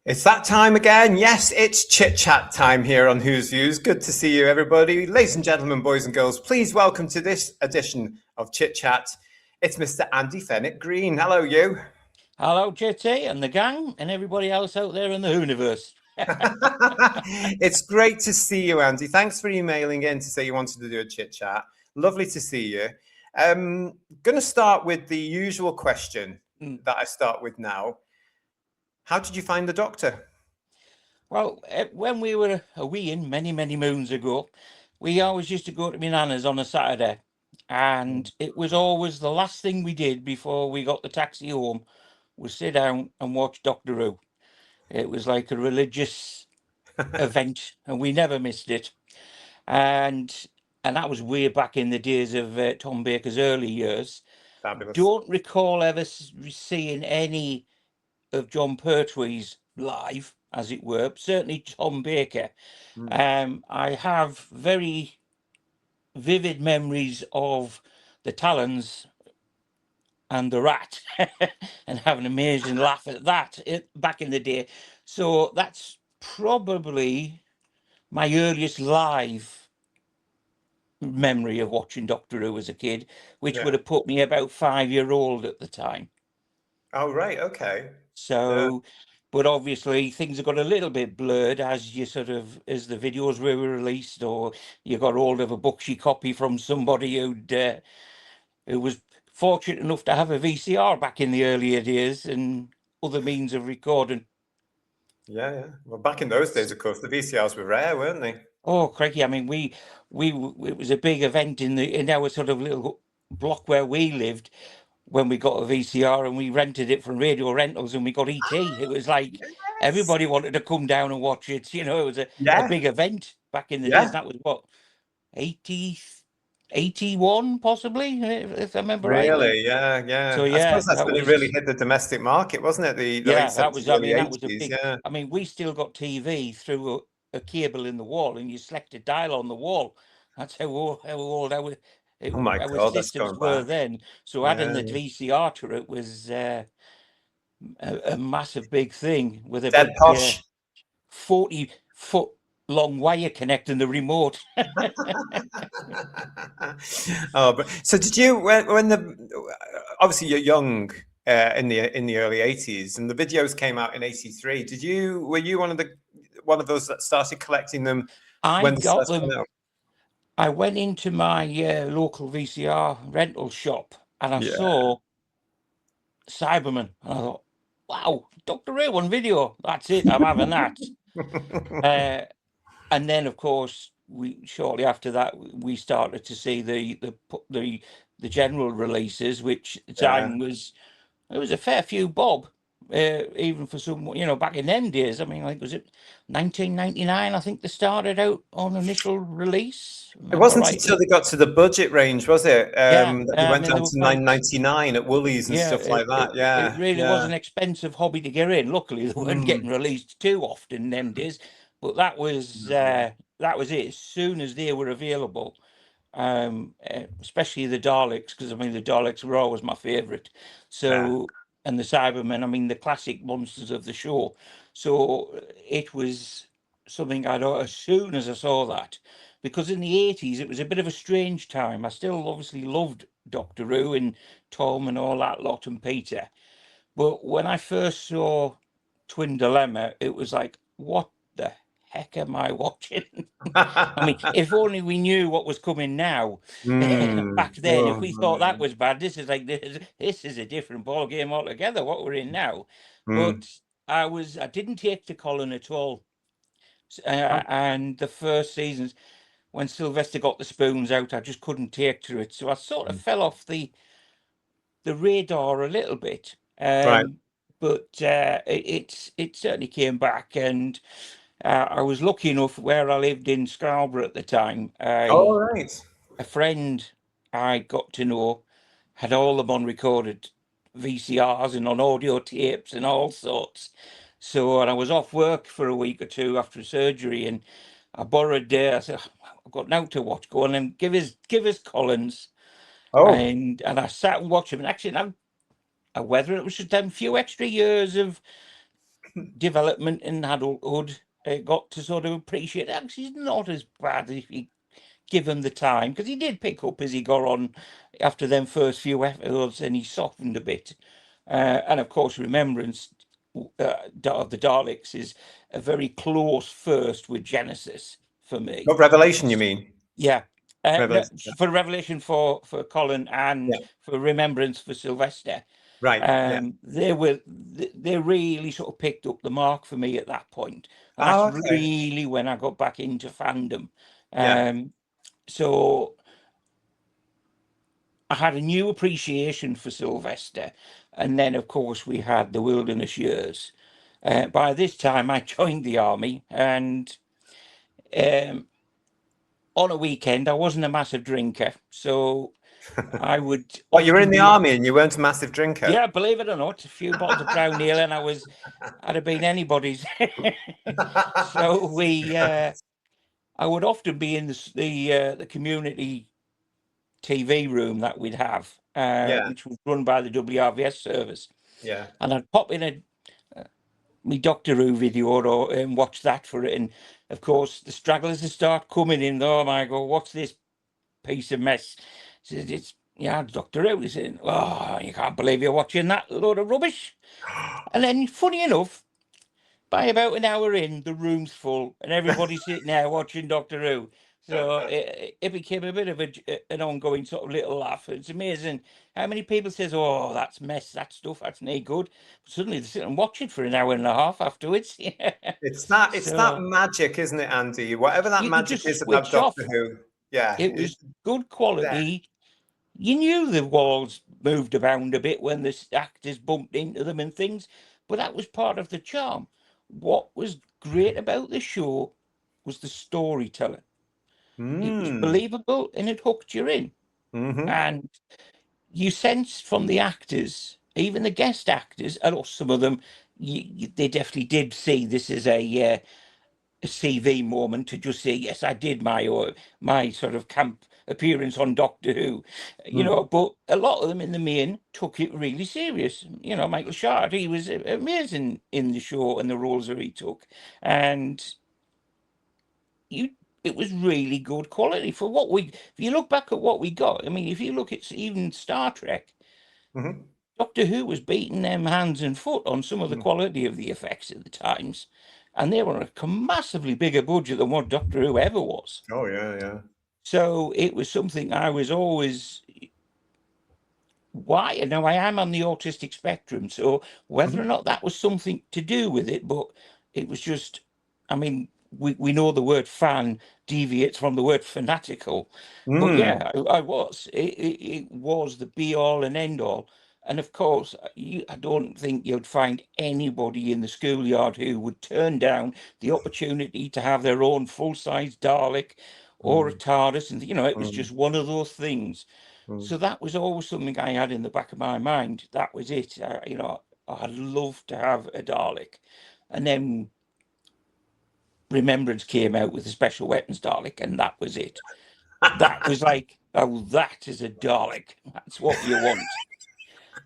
It's that time again. Yes, it's chit chat time here on Who's Views. Good to see you, everybody. Ladies and gentlemen, boys and girls, please welcome to this edition of Chit Chat. It's Mr. Andy Fenwick Green. Hello, you. Hello, Chitty and the gang and everybody else out there in the universe. It's great to see you, Andy. Thanks for emailing in to say you wanted to do a chit chat. Lovely to see you. Going to start with the usual question that I start with now. How did you find the Doctor? Well, when we were a weeing many moons ago, we always used to go to my nana's on a Saturday, and it was always the last thing we did before we got the taxi home was sit down and watch Doctor Who. It was like a religious event, and we never missed it. And that was way back in the days of Tom Baker's early years. Fabulous. Don't recall ever seeing any of John Pertwee's live, as it were, certainly Tom Baker. I have very vivid memories of the Talons and the Rat and have an amazing laugh at that back in the day. So that's probably my earliest live memory of watching Doctor Who as a kid, which would have put me about 5-year-old at the time. Oh, right. Okay. So, but obviously things have got a little bit blurred as you as the videos were released, or you got hold of a booksy copy from somebody who was fortunate enough to have a VCR back in the earlier days and other means of recording. Yeah. Well, back in those days, of course, the VCRs were rare, weren't they? Oh, crikey! I mean, it was a big event in our sort of little block where we lived when we got a VCR, and we rented it from Radio Rentals, and we got ET. It was like everybody wanted to come down and watch it. You know, it was a big event back in the days. That was what, 81 possibly, if I remember rightly. Really? Yeah. So I suppose that's that when it was really hit the domestic market, wasn't it? The late 70s, early that was a 80s. big. I mean, we still got TV through a cable in the wall, and you select a dial on the wall. That's how old our Oh my our God, that's systems going were back. then. So adding the VCR to it was a massive big thing with a Dead big posh. 40-foot long wire connecting the remote. Oh, but so did you when the obviously you're young in the early 80s, and the videos came out in 83. Were you one of those that started collecting them I when they got first them. came out? I went into my local VCR rental shop and I saw Cyberman, and I thought, wow, Doctor Who on video. That's it. I'm having that. And then, of course, shortly after that we started to see the general releases, which at the time was a fair few bob, even for some, back in them days. I mean, like, was it 1999? I think they started out on initial release. It wasn't until they got to the budget range, was it? That they went down to $9.99 at Woolies and stuff like that. It really was an expensive hobby to get in. Luckily, they weren't getting released too often in them days. But that was it. As soon as they were available, especially the Daleks, because I mean the Daleks were always my favourite. So and the Cybermen, I mean the classic monsters of the show. So it was something I know as soon as I saw that, because in the 80s it was a bit of a strange time. I still obviously loved Doctor Who and Tom and all that lot and Peter, but when I first saw Twin Dilemma, it was like, what the heck am I watching? I mean, if only we knew what was coming now. Back then, if we thought that was bad, this is like this is a different ball game altogether. What we're in now, but I didn't take to Colin at all, and the first seasons when Sylvester got the spoons out, I just couldn't take to it. So I sort of fell off the radar a little bit. But it certainly came back, and I was lucky enough where I lived in Scarborough at the time. A friend I got to know had all them on recorded VCRs and on audio tapes and all sorts. So, and I was off work for a week or two after surgery, and I borrowed. I said, I've got now to watch. Go on and give us Collins. And I sat and watched him. And actually, whether it was just a few extra years of development in adulthood, got to sort of appreciate that he's not as bad if you give him the time, because he did pick up as he got on after them first few episodes, and he softened a bit. And of course, Remembrance of the Daleks is a very close first with Genesis for me. What Revelation, you mean? Yeah. Revelation, No, for Revelation for Colin and for Remembrance for Sylvester. Right. They really sort of picked up the mark for me at that point. And Oh, that's okay. really when I got back into fandom. Yeah. So I had a new appreciation for Sylvester. And then, of course, we had the Wilderness Years. By this time, I joined the army, and on a weekend, I wasn't a massive drinker. So I would Well, you were in often the be... army and you weren't a massive drinker. Yeah, believe it or not, a few bottles of brown ale, and I'd have been anybody's. So I would often be in the community TV room that we'd have, which was run by the WRVS service. Yeah. And I'd pop in me Doctor Who video and watch that for it. And of course, the stragglers would start coming in. Oh my God, what's this piece of mess? It's Doctor Who. He said, oh, you can't believe you're watching that load of rubbish. And then, funny enough, by about an hour in, the room's full and everybody's sitting there watching Doctor Who. So it became a bit of an ongoing sort of little laugh. It's amazing how many people says, oh, that's mess, that stuff, that's no good. But suddenly they sit and watch it for an hour and a half afterwards. It's that magic, isn't it, Andy? Whatever that magic is about Doctor Who. Yeah. It was good quality. You knew the walls moved around a bit when the actors bumped into them and things, but that was part of the charm. What was great about the show was the storytelling. It was believable and it hooked you in. And you sensed from the actors, even the guest actors, and some of them, they definitely did see this as a CV moment to just say, yes, I did my sort of camp appearance on Doctor Who, but a lot of them in the main took it really serious. Michael Shard, he was amazing in the show and the roles that he took. And it was really good quality for if you look back at what we got, I mean, if you look at even Star Trek, Doctor Who was beating them hands and foot on some of the quality of the effects at the times. And they were on a massively bigger budget than what Doctor Who ever was. Oh, yeah. So it was something I was always... Why? Now, I am on the autistic spectrum, so whether or not that was something to do with it, but it was just... I mean, we know the word fan deviates from the word fanatical. But yeah, I was. It was the be-all and end-all. And of course, I don't think you'd find anybody in the schoolyard who would turn down the opportunity to have their own full-size Dalek or a TARDIS. And, it was just one of those things. So that was always something I had in the back of my mind. That was it. I'd love to have a Dalek. And then Remembrance came out with the Special Weapons Dalek, and that was it. That was like, oh, that is a Dalek. That's what you want.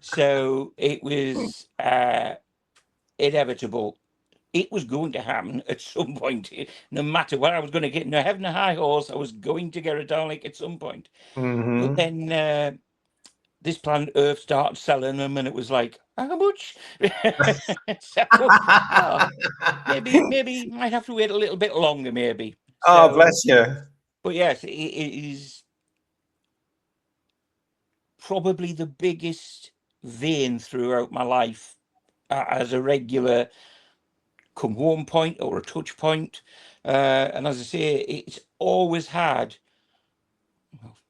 So it was inevitable. It was going to happen at some point. No matter what I was going to get, no heaven a high horse, I was going to get a Dalek at some point. But then this planet Earth started selling them, and it was like, how much? So, maybe might have to wait a little bit longer, maybe. Oh, bless you. But yes, it is probably the biggest vein throughout my life as a regular come home point or a touch point. And as I say, it's always had...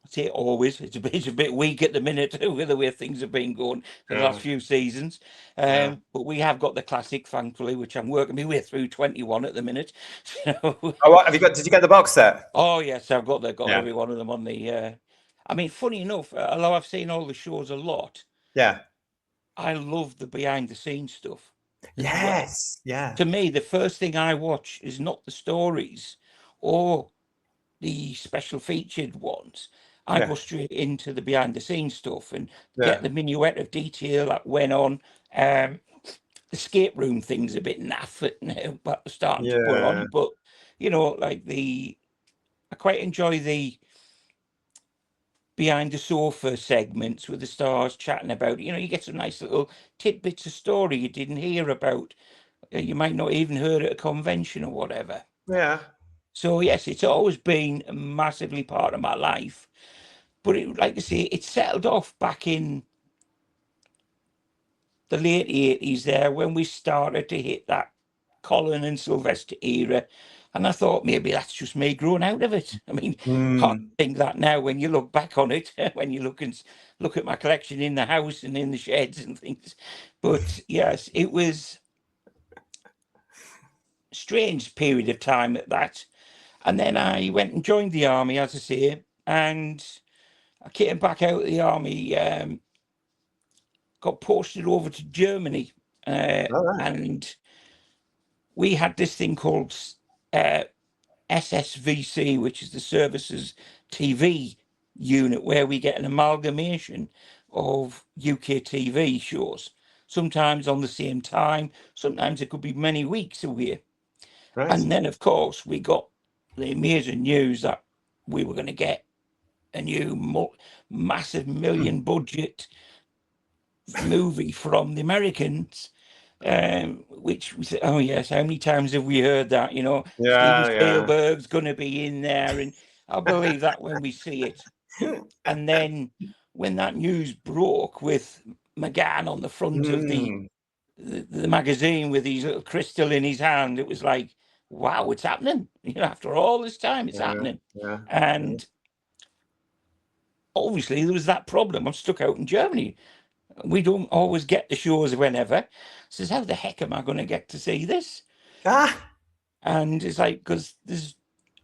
Say always, it's a bit weak at the minute with the way things have been going for the last few seasons. But we have got the classic, thankfully, which I'm working my way through 21 at the minute. So, what have you got? Did you get the box set? Oh yes, I've got every one of them on the. I mean, funny enough, although I've seen all the shows a lot, I love the behind the scenes stuff. Yes, To me, the first thing I watch is not the stories or the special featured ones. I go straight into the behind the scenes stuff and get the minuet of detail that went on. escape room thing's a bit naff now, but starting to put Yeah. on. But you know, like I quite enjoy the behind the sofa segments with the stars chatting about it. You know, you get some nice little tidbits of story you didn't hear about. You might not even heard at a convention or whatever. Yeah. So yes, it's always been a massively part of my life. But like I say, it settled off back in the late 80s there when we started to hit that Colin and Sylvester era. And I thought maybe that's just me growing out of it. I mean, hard to think that now when you look back on it, when you look at my collection in the house and in the sheds and things. But yes, it was a strange period of time at that. And then I went and joined the army, as I say, and I came back out of the army, got posted over to Germany, All right. and we had this thing called SSVC, which is the Services TV unit, where we get an amalgamation of UK TV shows, sometimes on the same time, sometimes it could be many weeks away. Right. And then, of course, we got the amazing news that we were going to get a new massive million budget movie from the Americans, which we said, oh yes, how many times have we heard that? You know, Steven Spielberg's going to be in there, and I'll believe that when we see it. And then when that news broke with McGann on the front of the magazine with his little crystal in his hand, it was like, wow, it's happening. You know, after all this time, it's happening. And obviously there was that problem. I'm stuck out in Germany. We don't always get the shows whenever. Says, how the heck am I going to get to see this? And it's like, because there's,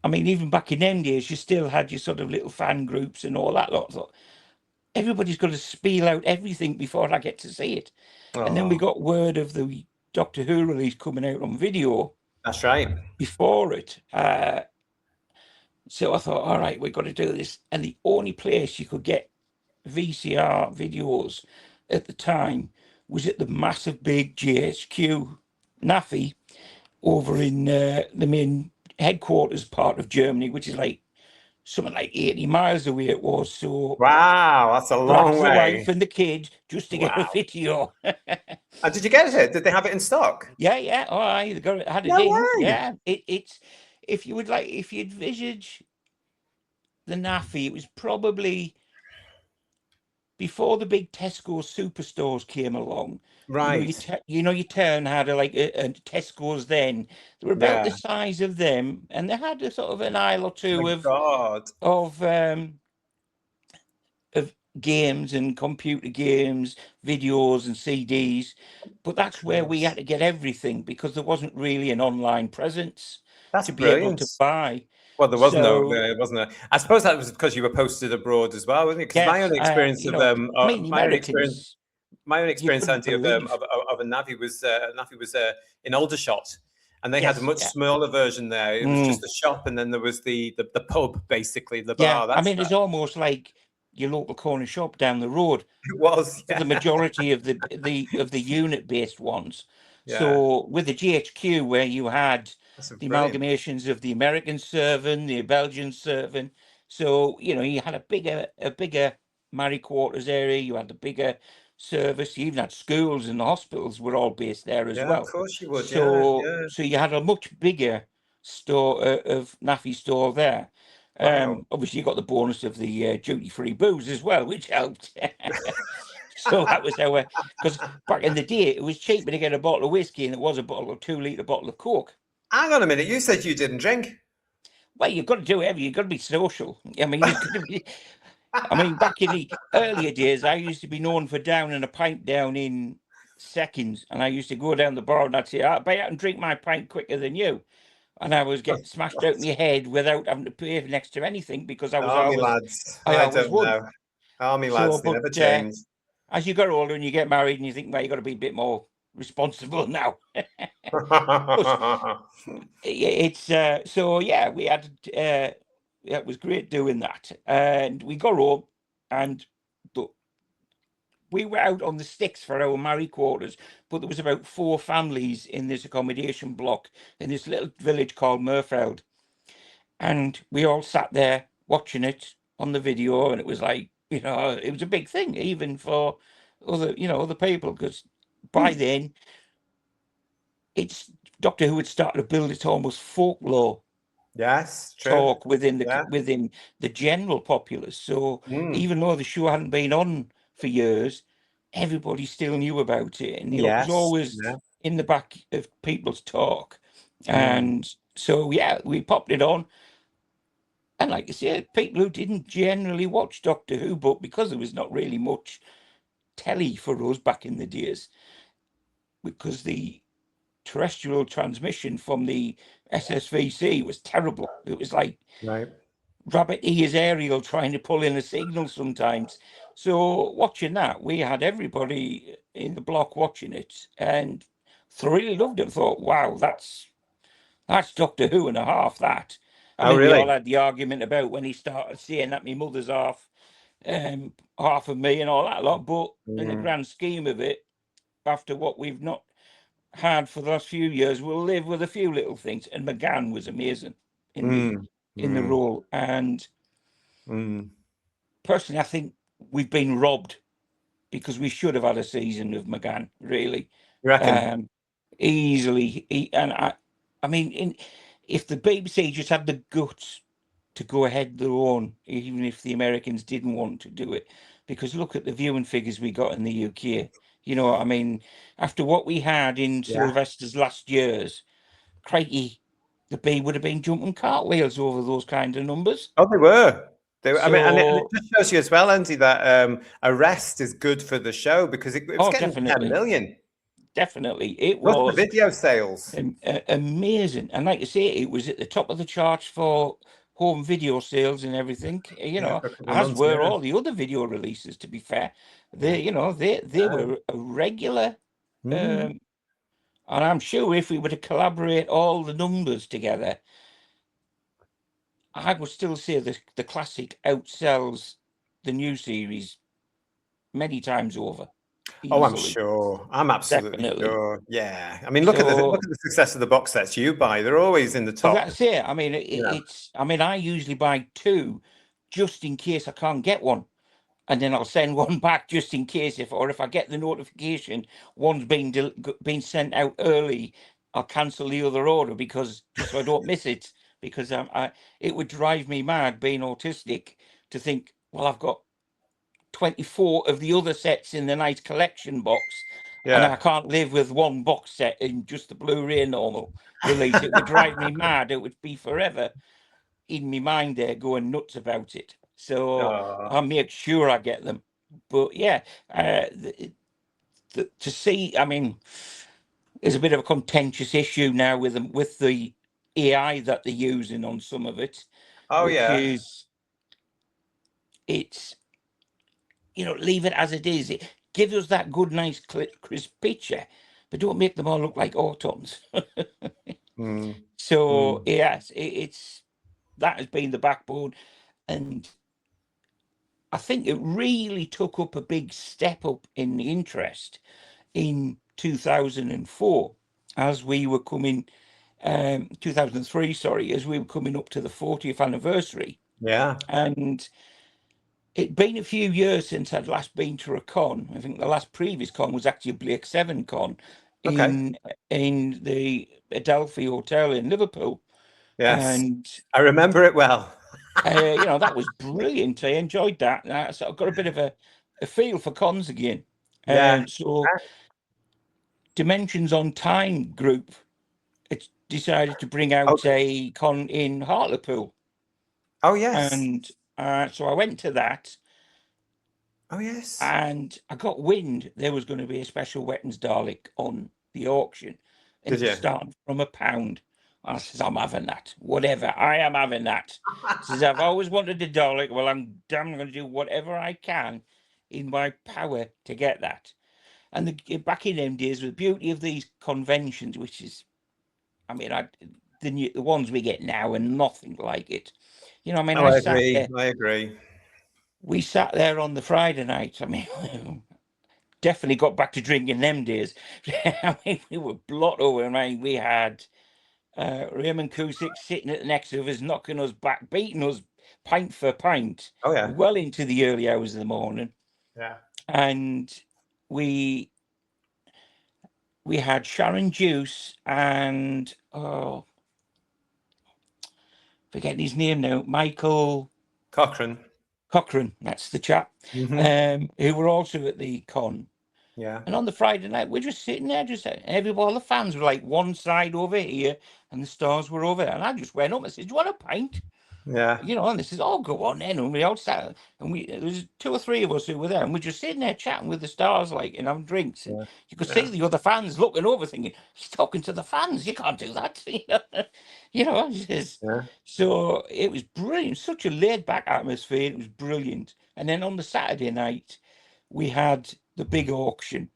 I mean, even back in them days, you still had your sort of little fan groups and all that lot. So everybody's got to spiel out everything before I get to see it. And then we got word of the Doctor Who release coming out on video. That's right. Before it. So I thought, all right, we've got to do this. And the only place you could get VCR videos at the time was at the massive big GHQ NAFI over in the main headquarters part of Germany, which is like something like 80 miles away it was. So wow, that's a long way. The wife and the kid just to get a video. And did you get it? Did they have it in stock? Yeah. Oh, I got it. Had it in. Yeah. It's if you envisage the NAFI, it was probably before the big Tesco superstores came along. Right. Your town had a Tesco's then. They were about the size of them, and they had a sort of an aisle or two of games and computer games, videos and CDs. But that's where we had to get everything because there wasn't really an online presence to be able to buy. Well, there was wasn't. I suppose that was because you were posted abroad as well, wasn't it? Because my own experience of my own experience, Andy, of a Navi was in Aldershot, and they had a much smaller version there. It was just a shop, and then there was the pub, basically the bar. I mean, it's almost like your local corner shop down the road. It was for the majority of the unit-based ones. So with the GHQ, where you had the amalgamations of the American serving, the Belgian serving, so you had a bigger married quarters area. You had the bigger service. You even had schools and the hospitals were all based there as well. Of course you would. So you had a much bigger store of NAFI store there. Obviously, you got the bonus of the duty-free booze as well, which helped. So that was because back in the day, it was cheaper to get a bottle of whiskey than it was a 2-litre bottle of Coke. Hang on a minute, you said you didn't drink. Well, you've got to do whatever. You've got to be social. I mean, back in the earlier days, I used to be known for downing a pint down in seconds, and I used to go down the bar and I'd say, "I'll buy out and drink my pint quicker than you." And I was getting smashed out in my head without having to pay next to anything because I was Army lads. I always don't know. Army lads, they never change. As you get older and you get married and you think, well, you got to be a bit more responsible now. It's so yeah, we had it was great doing that, and we got home, and we were out on the sticks for our married quarters, but there was about 4 families in this accommodation block in this little village called Murfeld. And we all sat there watching it on the video, and it was like, it was a big thing, even for other people, because by then it's Doctor Who had started to build its almost folklore Yes, true. talk within the general populace. So even though the show hadn't been on for years, everybody still knew about it, and it was always in the back of people's talk. And so we popped it on. And like I said, people who didn't generally watch Doctor Who, but because there was not really much telly for us back in the days, because the terrestrial transmission from the SSVC was terrible. It was like rabbit ears aerial trying to pull in a signal sometimes. So watching that, we had everybody in the block watching it and thoroughly loved it. Thought, wow, that's Doctor Who and a half, that. I mean, we all had the argument about when he started saying that my mother's half of me and all that lot, but in the grand scheme of it, after what we've not had for the last few years, we'll live with a few little things. And McGann was amazing in the role. And personally, I think we've been robbed, because we should have had a season of McGann, really. You reckon? Easily. I mean, if the BBC just had the guts to go ahead their own, even if the Americans didn't want to do it, because look at the viewing figures we got in the UK. You know what I mean? After what we had in Sylvester's last years, crikey, the B would have been jumping cartwheels over those kind of numbers. Oh, they were. I mean, and it just shows you as well, Andy, that Arrest is good for the show, because it was getting definitely. 10 million. Definitely, it was the video sales. Amazing. And like I say, it was at the top of the charts for home video sales and everything, as were all the other video releases, to be fair. They were a regular. And I'm sure if we were to collaborate all the numbers together, I would still say the classic outsells the new series many times over. Easily. Oh, I'm sure. I'm absolutely sure. Yeah. I mean, look at the success of the box sets you buy. They're always in the top. Well, that's it. I mean, I usually buy 2 just in case I can't get one. And then I'll send one back just in case, if I get the notification one's been sent out early, I'll cancel the other order, because just so I don't miss it. Because it would drive me mad, being autistic, to think, well, I've got 24 of the other sets in the nice collection box, and I can't live with one box set in just the Blu-ray normal release. It would drive me mad. It would be forever in my mind there going nuts about it. So I'll make sure I get them. But yeah, to see, I mean, there's a bit of a contentious issue now with them, with the AI that they're using on some of it. It's leave it as it is. It gives us that good, nice, crisp picture, but don't make them all look like autons. So yes, it's that has been the backbone, and I think it really took up a big step up in the interest in 2004, as we were coming 2003, sorry, as we were coming up to the 40th anniversary. And it'd been a few years since I'd last been to a con. I think the last previous con was actually a Blake 7 con in the Adelphi Hotel in Liverpool. Yes, and I remember it well. That was brilliant. I enjoyed that. So I've got a bit of a feel for cons again. So Dimensions on Time group, it's decided to bring out a con in Hartlepool. Oh yes. And so I went to that. Oh yes. And I got wind there was going to be a Special Weapons Dalek on the auction, and it was starting from £1. I says, I'm having that. Whatever, I am having that. Says, I've always wanted a Dalek. Well, I'm damn going to do whatever I can in my power to get that. And back in them days, the beauty of these conventions, which is, I mean, the ones we get now are nothing like it. I mean, I agree. We sat there on the Friday night. I mean, definitely got back to drinking them days. I mean, we were blotto. I mean, we had Raymond Cusick sitting at the next of us, knocking us back, beating us pint for pint, Oh yeah. well into the early hours of the morning. Yeah. And we had Sharon Juice and forgetting his name now, Michael Cochrane. That's the chap. Who were also at the con. Yeah. And on the Friday night, we're just sitting there, all the fans were like one side over here and the stars were over there. And I just went up and said, "Do you want a pint?" Yeah. You know, and they said, "Oh, go on then." And we all sat, and there was 2 or 3 of us who were there, and we're just sitting there chatting with the stars, like, and having drinks. And you could see the other fans looking over, thinking, "He's talking to the fans. You can't do that." You know, so it was brilliant. Such a laid back atmosphere. It was brilliant. And then on the Saturday night, we had the big auction.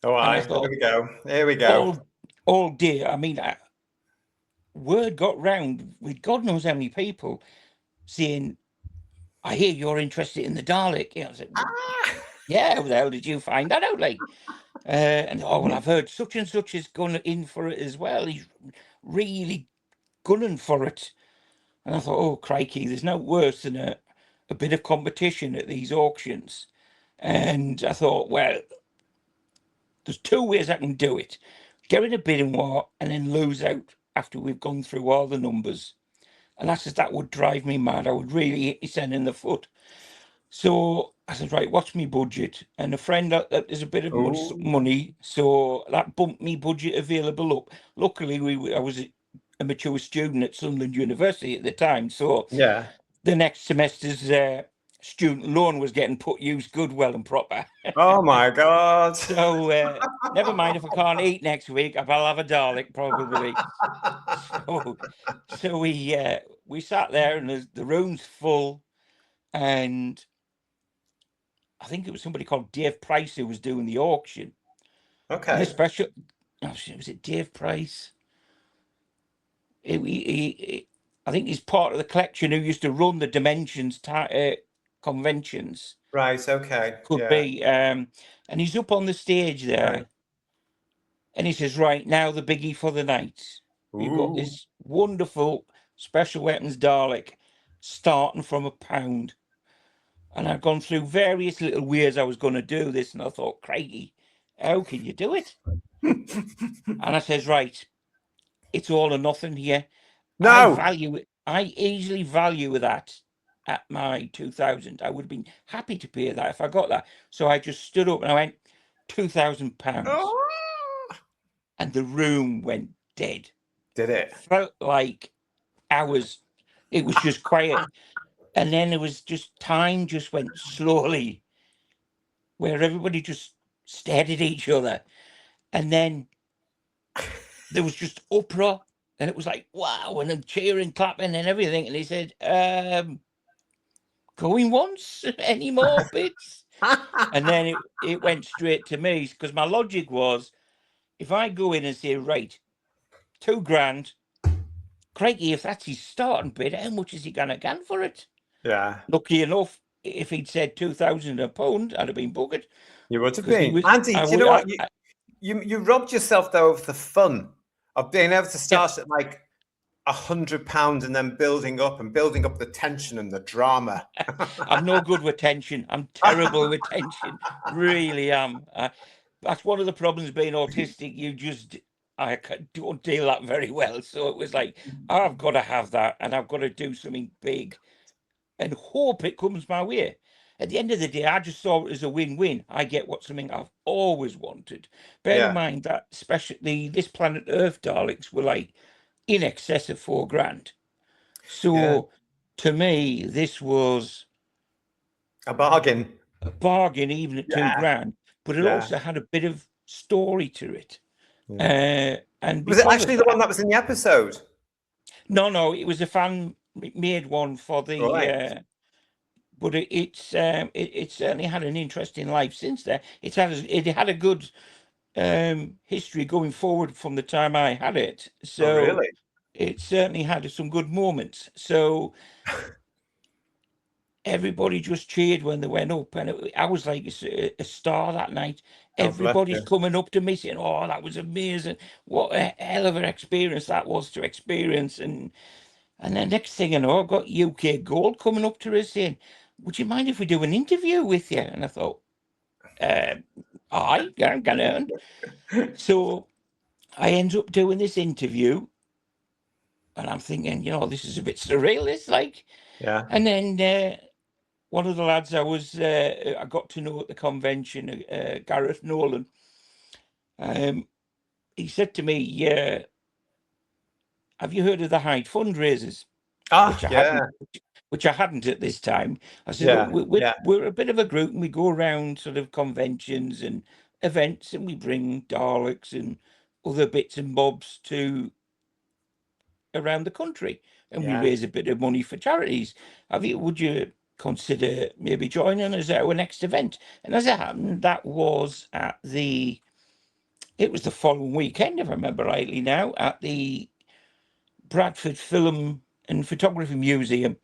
All right, here we go. Here we go. All day. I mean, word got round with God knows how many people saying, "I hear you're interested in the Dalek." You know, I said, "Yeah, how the hell did you find that out?" Like, and well, I've heard such and such is going in for it as well. He's really gunning for it. And I thought, oh crikey, there's no worse than a bit of competition at these auctions. And I thought, well, there's 2 ways I can do it: get in a bidding war and then lose out after we've gone through all the numbers. And I said, that would drive me mad. I would really hit myself in the foot. So I said, right, what's my budget? And a friend, there's a bit of money, so that bumped me budget available up. Luckily, I was a mature student at Sunderland University at the time, so the next semester's student loan was getting put used good, well and proper. Oh my God. So never mind if I can't eat next week, I'll have a Dalek probably. So we sat there and the room's full, and I think it was somebody called Dave Price who was doing the auction. Okay. And was it Dave Price? I think he's part of the collection who used to run the Dimensions conventions. Right. Okay. Could be. And he's up on the stage there, and he says, "Right, now the biggie for the night. You've got this wonderful Special Weapons Dalek starting from £1." And I'd gone through various little ways I was going to do this, and I thought, crikey, how can you do it? And I says, right, it's all or nothing here. No. I easily value that at my 2,000. I would have been happy to pay that if I got that. So I just stood up and I went, £2,000. And the room went dead. Did it? Felt like hours. It was just quiet. And then it was just time just went slowly, where everybody just stared at each other. And then there was just uproar, and it was like, wow, and then cheering, clapping and everything. And he said, going once, any more bits? And then it went straight to me, because my logic was, if I go in and say, right, £2,000, crikey, if that's his starting bid, how much is he going to get for it? Yeah. Lucky enough, if he'd said £2,000, I'd have been bugged. You would have been. Andy, do you know what? You robbed yourself, though, of the fun of being able to start at like £100 and then building up the tension and the drama. I'm no good with tension. I'm terrible with tension. Really am. That's one of the problems being autistic. I don't deal that very well. So it was like, I've got to have that, and I've got to do something big and hope it comes my way. At the end of the day, I just saw it as a win-win. I get something I've always wanted. Bear in mind that this Planet Earth Daleks were like in excess of £4,000. So to me, this was a bargain. A bargain, even at £2,000. But it also had a bit of story to it. And was it actually the one that was in the episode? No, it was a fan made one for the. But it certainly had an interesting life since then. It had a good history going forward from the time I had it. So it certainly had some good moments. So everybody just cheered when they went up, and I was like a star that night. God bless Everybody's you. coming up to me saying, "Oh, that was amazing! What a hell of an experience that was to experience!" And the next thing you know, I've got UK Gold coming up to us saying, "Would you mind if we do an interview with you?" And I thought, "Aye, yeah, can on." So I end up doing this interview, and I'm thinking, this is a bit surreal. It's like, Yeah. and then one of the lads I got to know at the convention, Gareth Nolan, he said to me, "Have you heard of the Hyde fundraisers?" Which I Yeah. hadn't at this time. I said, Yeah. "Look, we're a bit of a group, and we go around sort of conventions and events, and we bring Daleks and other bits and bobs to around the country, and we raise a bit of money for charities. Would you consider maybe joining us at our next event?" And as it happened, that was it was the following weekend, if I remember rightly now, at the Bradford Film and Photography Museum.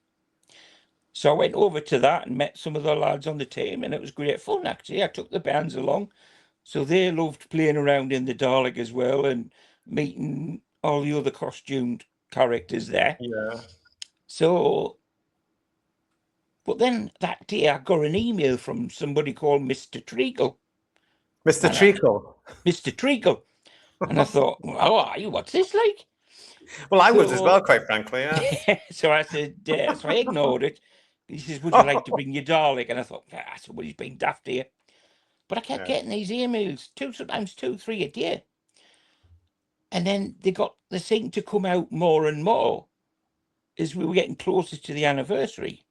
So I went over to that and met some of the lads on the team, and it was great fun, actually. I took the bands along, so they loved playing around in the Dalek as well and meeting all the other costumed characters there. Yeah. So, but then that day I got an email from somebody called Mr. Treacle. Mr. Treacle. Mr. Treacle. And I thought, "Oh, what's this like?" Well, I would as well, quite frankly. Yeah. So I said, so I ignored it. He says, "Would you like to bring your Dalek?" And I thought, somebody's been daft here. But I kept getting these emails, sometimes 2, 3 a day. And then they seemed to come out more and more as we were getting closer to the anniversary.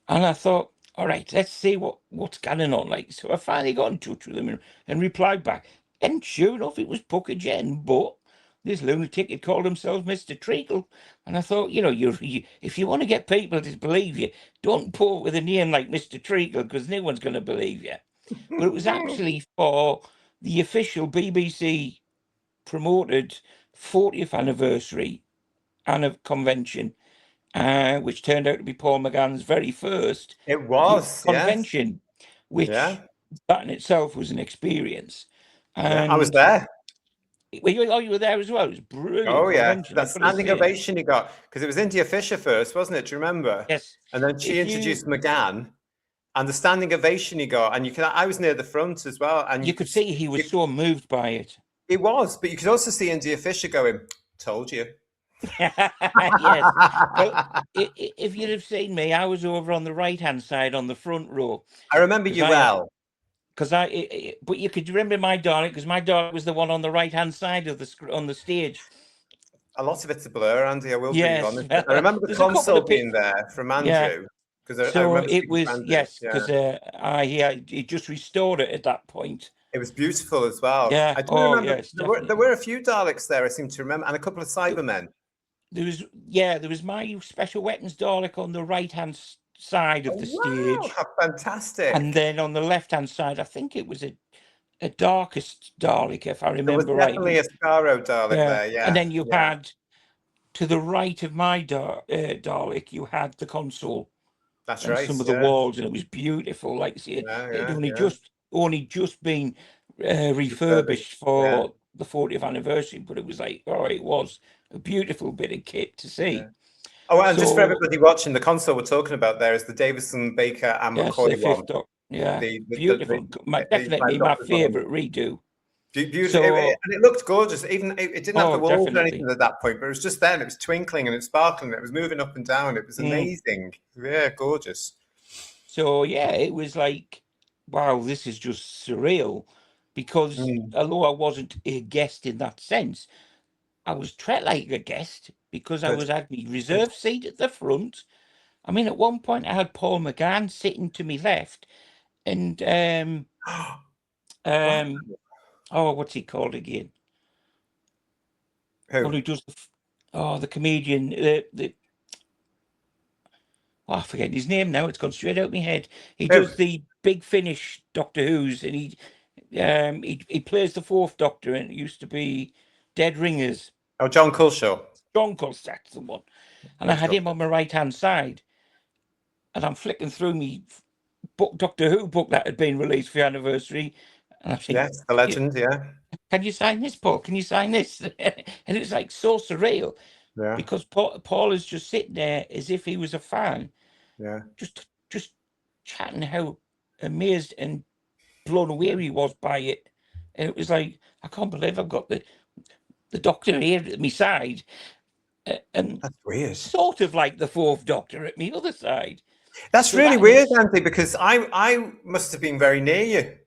And I thought, all right, let's see what's going on. Like, so I finally got in touch with them and replied back. And sure enough, it was Puck again, but this lunatic had called himself Mr. Treacle. And I thought, if you want to get people to believe you, don't put with a name like Mr. Treacle, because no one's going to believe you. But it was actually for the official BBC promoted 40th anniversary convention, which turned out to be Paul McGann's very first It was convention, which that in itself was an experience. And I was there. You were there as well. It was brilliant. Oh convention, that standing ovation he got, because it was India Fisher first, wasn't it? Do you remember? Yes. And then she introduced McGann, and the standing ovation he got, and I was near the front as well, and you could see he was so moved by it. It was, but you could also see India Fisher going, "Told you." Yes. Well, if you'd have seen me, I was over on the right-hand side on the front row. I remember you well. But you could remember my Dalek, because my Dalek was the one on the right-hand side of on the stage. A lot of it's a blur, Andy. I will be honest. I remember the There's console being there from Andrew. Because I remember it was because he just restored it at that point. It was beautiful as well. Yeah. I do remember there were a few Daleks there, I seem to remember, and a couple of Cybermen. There was my Special Weapons Dalek on the right-hand side of the stage. How fantastic. And then on the left-hand side, I think it was a Darkest Dalek, if I remember right. Definitely a Scarrow Dalek there, yeah. And then you had, to the right of my Dalek, you had the console. That's and right. Some of the walls, and it was beautiful. Like I say, it only just been refurbished for the 40th anniversary, but it was like, it was a beautiful bit of kit to see. Oh, and just for everybody watching, the console we're talking about there is the Davison, Baker, and McCoy one. Beautiful. Definitely my favourite redo. Beautiful, and it looked gorgeous. Even it didn't have the walls or anything at that point, but it was just there, and it was twinkling and it was sparkling. It was moving up and down. It was amazing. Yeah, gorgeous. So it was like, wow, this is just surreal. Because although I wasn't a guest in that sense, I was treated like a guest because I was at my reserve seat at the front. I mean, at one point I had Paul McGann sitting to my left, and what's he called again? Who does the comedian? I forget his name now. It's gone straight out of my head. He does the Big Finish Doctor Who's, and he plays the Fourth Doctor, and it used to be Dead Ringers. Oh, John Culshaw. John Culshaw, that's the one. And I had him on my right-hand side. and I'm flicking through me book, Doctor Who book that had been released for the anniversary, and I think, Yes, the legend. Yeah, can you sign this, Paul? Can you sign this? And it was like so surreal yeah, because Paul is just sitting there as if he was a fan, yeah. just chatting how amazed and blown away he was by it. And it was like, I can't believe I've got the Doctor here at my side, and That's weird. sort of like the Fourth Doctor at my other side. That's So really that weird, is, Andy, because I must have been very near you.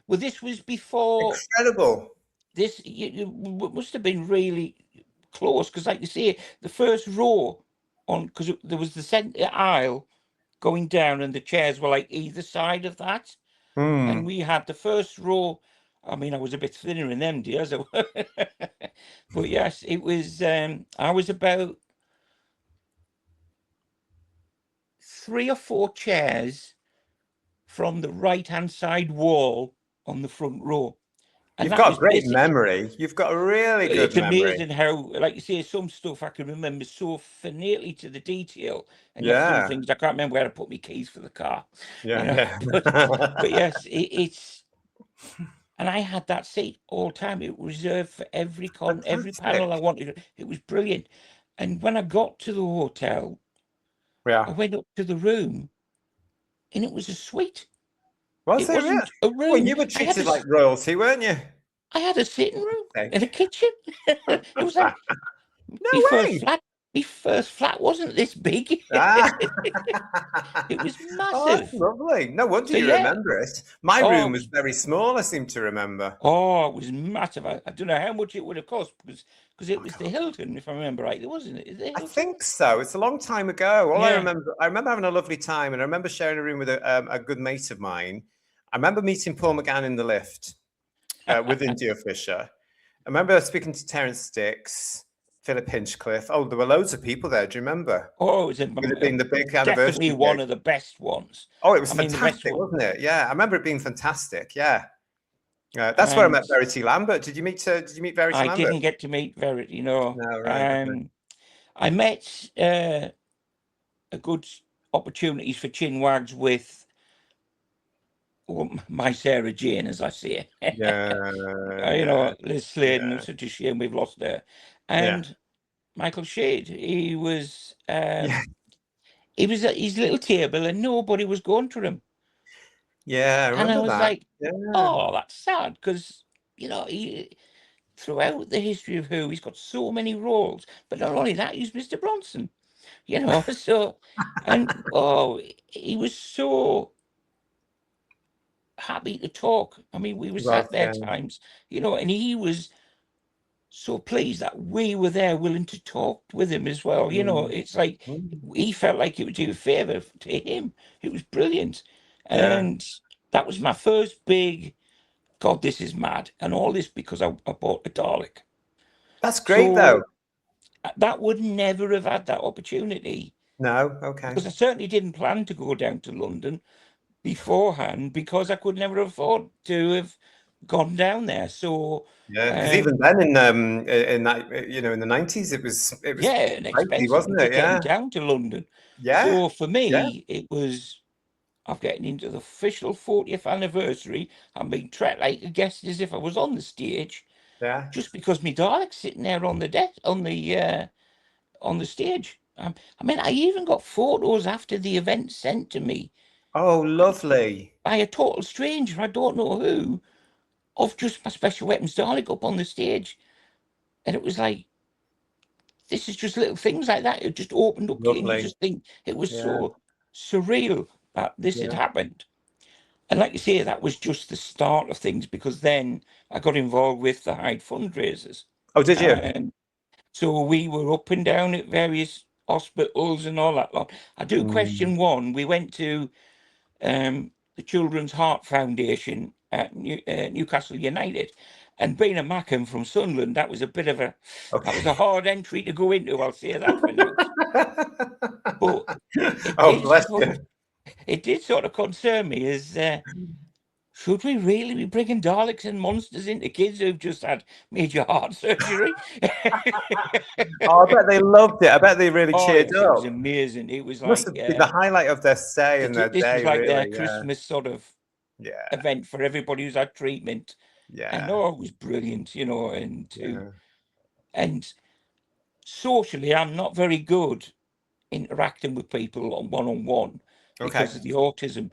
well, this was before Incredible. this. You must have been really close because, like you say, the first row on, because there was the centre aisle going down, and the chairs were like either side of that, and we had the first row. I mean, I was a bit thinner in them days, but yes, it was. I was about 3 or 4 chairs from the right-hand side wall on the front row. And You've that got was a great basically, memory. You've got a really good it's memory. amazing how, like you say, some stuff I can remember so finitely to the detail, and yet some Yeah, things I can't remember where I put my keys for the car. yeah. But yes, it's, and I had that seat all the time. It was reserved for every Fantastic. panel I wanted. It was brilliant. And when I got to the hotel, I Yeah. went up to the room, and it was a suite. Was It it really? wasn't a Well, room. you were I had treated like royalty, weren't you? a sitting room Okay. and a kitchen. It was like No my first way. flat. My first flat wasn't this big. Ah. It was Oh, that's massive. lovely. No wonder So you yeah, remember it. My oh, room it was was very small, I seem to remember. it was massive. I don't know how much it would have cost because it I was the can't- Hilton, if I remember rightly, wasn't it? Is it the I Hilton? think so. It's a long time ago. All Yeah. I remember having a lovely time, and I remember sharing a room with a good mate of mine. I remember meeting Paul McGann in the lift with India Fisher. I remember speaking to Terence Sticks, Philip Hinchcliffe. Oh, there were loads of people there. Do you remember? Oh, it was Would have been the big definitely anniversary one gig. of the best ones. Oh, it was I mean, the best fantastic, one. wasn't it? Yeah, I remember it being fantastic. Yeah, that's where I met Verity Lambert. Did you meet Verity I Lambert? didn't get to meet Verity. No. No, right. Okay. I met a good opportunities for chin wags with my Sarah Jane, as I say. Yeah, Liz Sladen. yeah, It's such a shame we've lost her. yeah, And Michael Shade. He was yeah, he was at his little table, and nobody was going to him. yeah. I And I remember was that. like, Yeah, oh, that's sad because he throughout the history of Who, he's got so many roles. But not only that, he's Mr. Bronson. So, and he was so happy to talk. I mean, we were was, sat there yeah. times, and he was so pleased that we were there willing to talk with him as well. It's like he felt like it would do a favor to him. It was brilliant. Yeah. And that was my first big, God, this is mad. And all this because I bought a Dalek. That's great, though. That would never have had that opportunity. No, okay. Because I certainly didn't plan to go down to London beforehand because I could never afford to have gone down there. So yeah, because even then in that in the 90s it was and pricey, expensive wasn't to it? getting Yeah, down to London. yeah, So for yeah. me, it was I'm getting into the official 40th anniversary. I'm being treated like a guest as if I was on the stage. Yeah. Just because my Dalek's sitting there on the desk on the stage. I mean, I even got photos after the event sent to me. Oh, lovely. By a total stranger, I don't know who, of just my Special Weapons Dalek up on the stage. And it was like, this is just little things like that. It just opened up to you and you Lovely. just think it was Yeah. so surreal that this had happened. And like you say, that was just the start of things because then I got involved with the Hyde fundraisers. Oh, did you? And so we were up and down at various hospitals and all that lot. I do question one. We went to the Children's Heart Foundation at Newcastle United, and being a Mackem from Sunderland, that was a bit of that was a hard entry to go into. I'll say that for now. But Oh, bless you. it did sort of concern me as should we really be bringing Daleks and monsters into kids who've just had major heart surgery? Oh, I bet they loved it. I bet they really Oh, cheered yes, it was up. amazing. It was Must like have been the highlight of their stay and their this was day, like their really. Yeah. Christmas sort of Yeah. event for everybody who's had treatment. And Yeah. oh, it was brilliant, you know, Yeah. and socially, I'm not very good interacting with people on one-on-one because Okay. of the autism.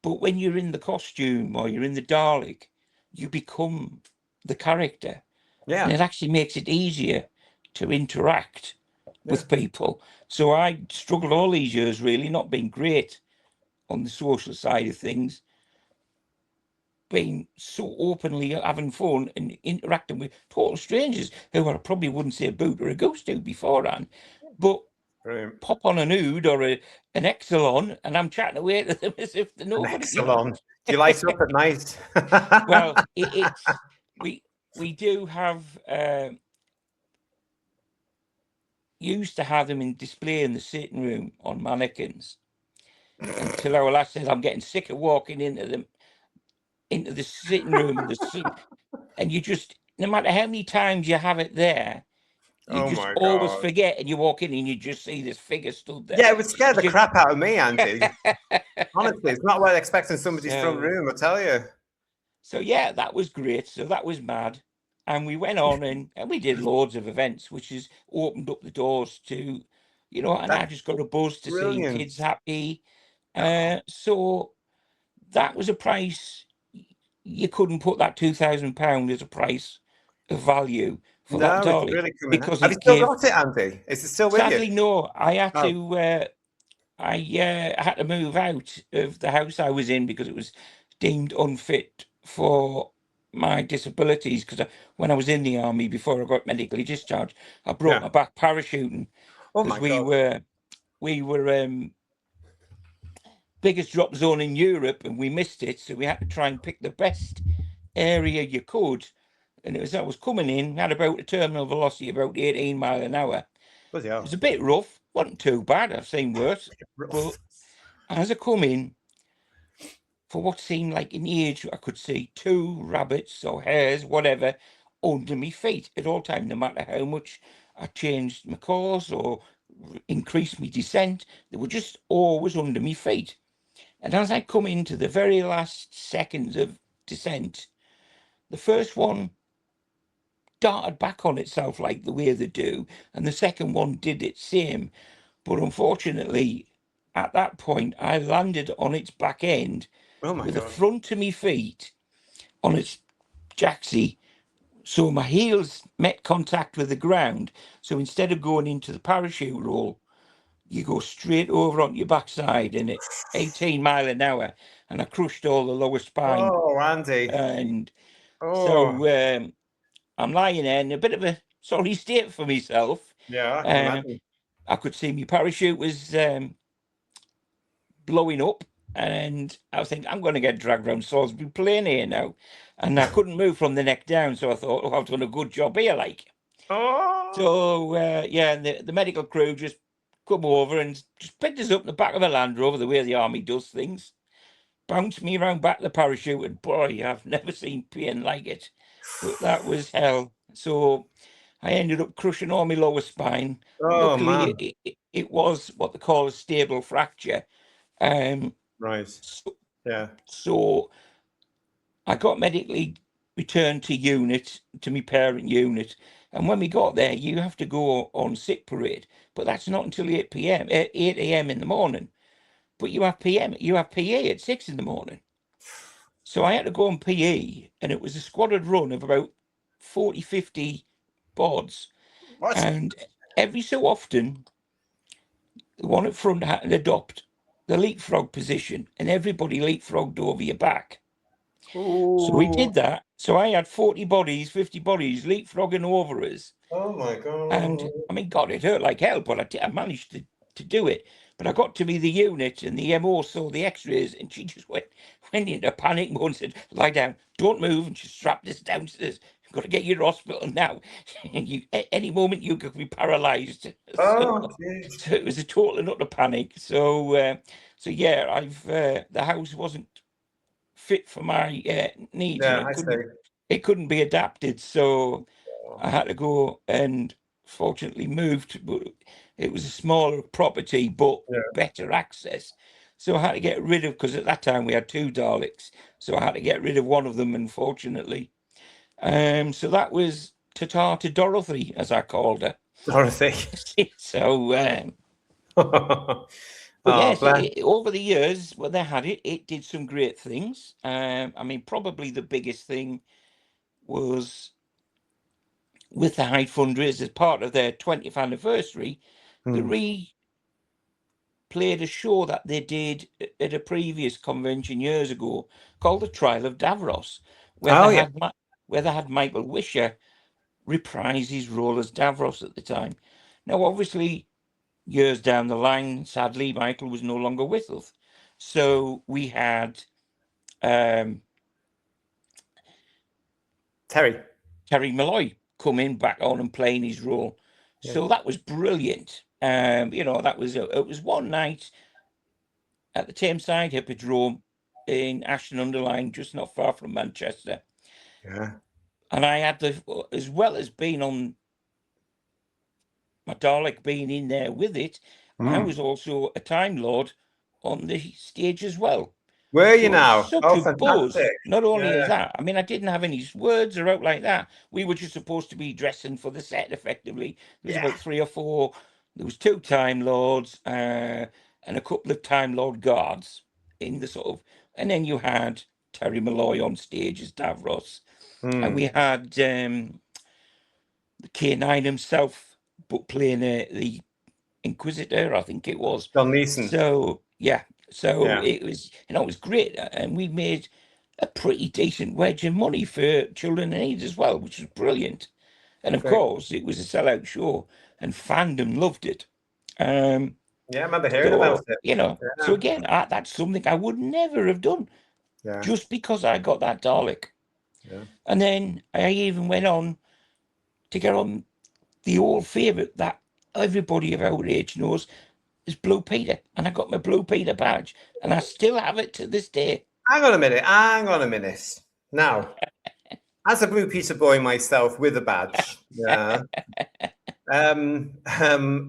But when you're in the costume or you're in the Dalek, you become the character. Yeah. And it actually makes it easier to interact with people. So I struggled all these years, really, not being great on the social side of things, being so openly having fun and interacting with total strangers who I probably wouldn't say a boot or a ghost to beforehand. But Brilliant. pop on an Ood or an Exelon and I'm chatting away to them as if they're nobody. You know? Excellent. Do you light up at night? Well, we do have used to have them in display in the sitting room on mannequins until our last says I'm getting sick of walking into the sitting room and you just, no matter how many times you have it there, you Oh just my always God. forget and you walk in and you just see this figure stood there. Yeah, it would scare the crap out of me, Andy. Honestly, it's not what I expect in somebody's front room, I tell you. So yeah, that was great. So that was mad. And we went on and we did loads of events, which has opened up the doors to, you know, and I just got a buzz to see kids happy. So that was a price. You couldn't put that £2,000 as a price of value for that No, it's Dalek really coming out. because Have you it still gave. got it, Andy? Is it still with Sadly, you? no. I had Oh. to. I had to move out of the house I was in because it was deemed unfit for my disabilities. Because when I was in the army before I got medically discharged, I broke my back parachuting Oh because my God. we were biggest drop zone in Europe and we missed it, so we had to try and pick the best area you could. And I was coming in, had about a terminal velocity about 18 mile an hour. Bloody It hell. was a bit rough, wasn't too bad. I've seen worse, but as I come in, for what seemed like an age, I could see 2 rabbits or hares, whatever, under me feet at all times, no matter how much I changed my course or increased my descent, they were just always under me feet. And as I come into the very last seconds of descent, the first one darted back on itself like the way they do, and the second one did it same. But unfortunately, at that point, I landed on its back end with the front of my feet on its jacksie. So my heels met contact with the ground. So instead of going into the parachute roll, you go straight over on your backside and at 18 mile an hour. And I crushed all the lower spine. Oh, Andy. And so I'm lying there in a bit of a sorry state for myself. Yeah, I can imagine. I could see my parachute was blowing up, and I was thinking, I'm going to get dragged around Salisbury Plain here now. And I couldn't move from the neck down, so I thought, oh, I've done a good job here, like. So, yeah, and the medical crew just come over and just picked us up in the back of a Land Rover, the way the army does things, bounced me around back the parachute, and boy, I've never seen pain like it. But that was hell. So I ended up crushing all my lower spine. Luckily, it was what they call a stable fracture. Right. So I got medically returned to my parent unit. And when we got there, you have to go on sick parade, but that's not until 8 a.m. in the morning. But you have PE at 6 in the morning. So I had to go on PE, and it was a squatted run of about 40, 50 bods. What? And every so often, the one at front had to adopt the leapfrog position, and everybody leapfrogged over your back. Ooh. So we did that. So I had 40 bodies, 50 bodies leapfrogging over us. Oh my God. And I mean, God, it hurt like hell, but I managed to do it. But I got to be the unit, and the MO saw the x-rays, and she just went into panic mode and said, lie down, don't move, and she strapped us downstairs. You've got to get you to hospital now. Any moment you could be paralyzed. So it was a total and utter panic. So yeah, the house wasn't fit for my needs. Yeah, I see. It couldn't be adapted, so I had to go and fortunately moved. But it was a smaller property, but better access. So I had to get rid of, because at that time we had 2 Daleks, so I had to get rid of one of them, unfortunately. So that was ta-ta to Dorothy, as I called her. Dorothy. So, but yes, over the years when they had it, it did some great things. I mean, probably the biggest thing was with the Hyde fundraisers as part of their 20th anniversary. They played a show that they did at a previous convention years ago called The Trial of Davros, where they had Michael Wisher reprise his role as Davros at the time. Now, obviously, years down the line, sadly, Michael was no longer with us. So we had Terry Malloy come in back on and playing his role. So that was brilliant. That was it was one night at the Tameside Hippodrome in Ashton-under-Lyne, just not far from Manchester. Yeah. And I had as well as being on my Dalek being in there with it, I was also a Time Lord on the stage as well. Were you now? Such a buzz. Not only as that, I mean, I didn't have any words or out like that. We were just supposed to be dressing for the set, effectively. There was about 3 or 4. There was 2 Time Lords and a couple of Time Lord guards in the sort of, and then you had Terry Malloy on stage as Davros, and we had the K9 himself, but playing the Inquisitor, I think it was. John Neeson. So it was, it was great, and we made a pretty decent wedge of money for Children in Need as well, which was brilliant. And of course, it was a sellout show, and fandom loved it. I remember hearing about it. So again, that's something I would never have done, just because I got that Dalek. And then I even went on to get on the old favourite that everybody of our age knows is Blue Peter, and I got my Blue Peter badge, and I still have it to this day. Hang on a minute. Now, as a Blue Peter boy myself with a badge,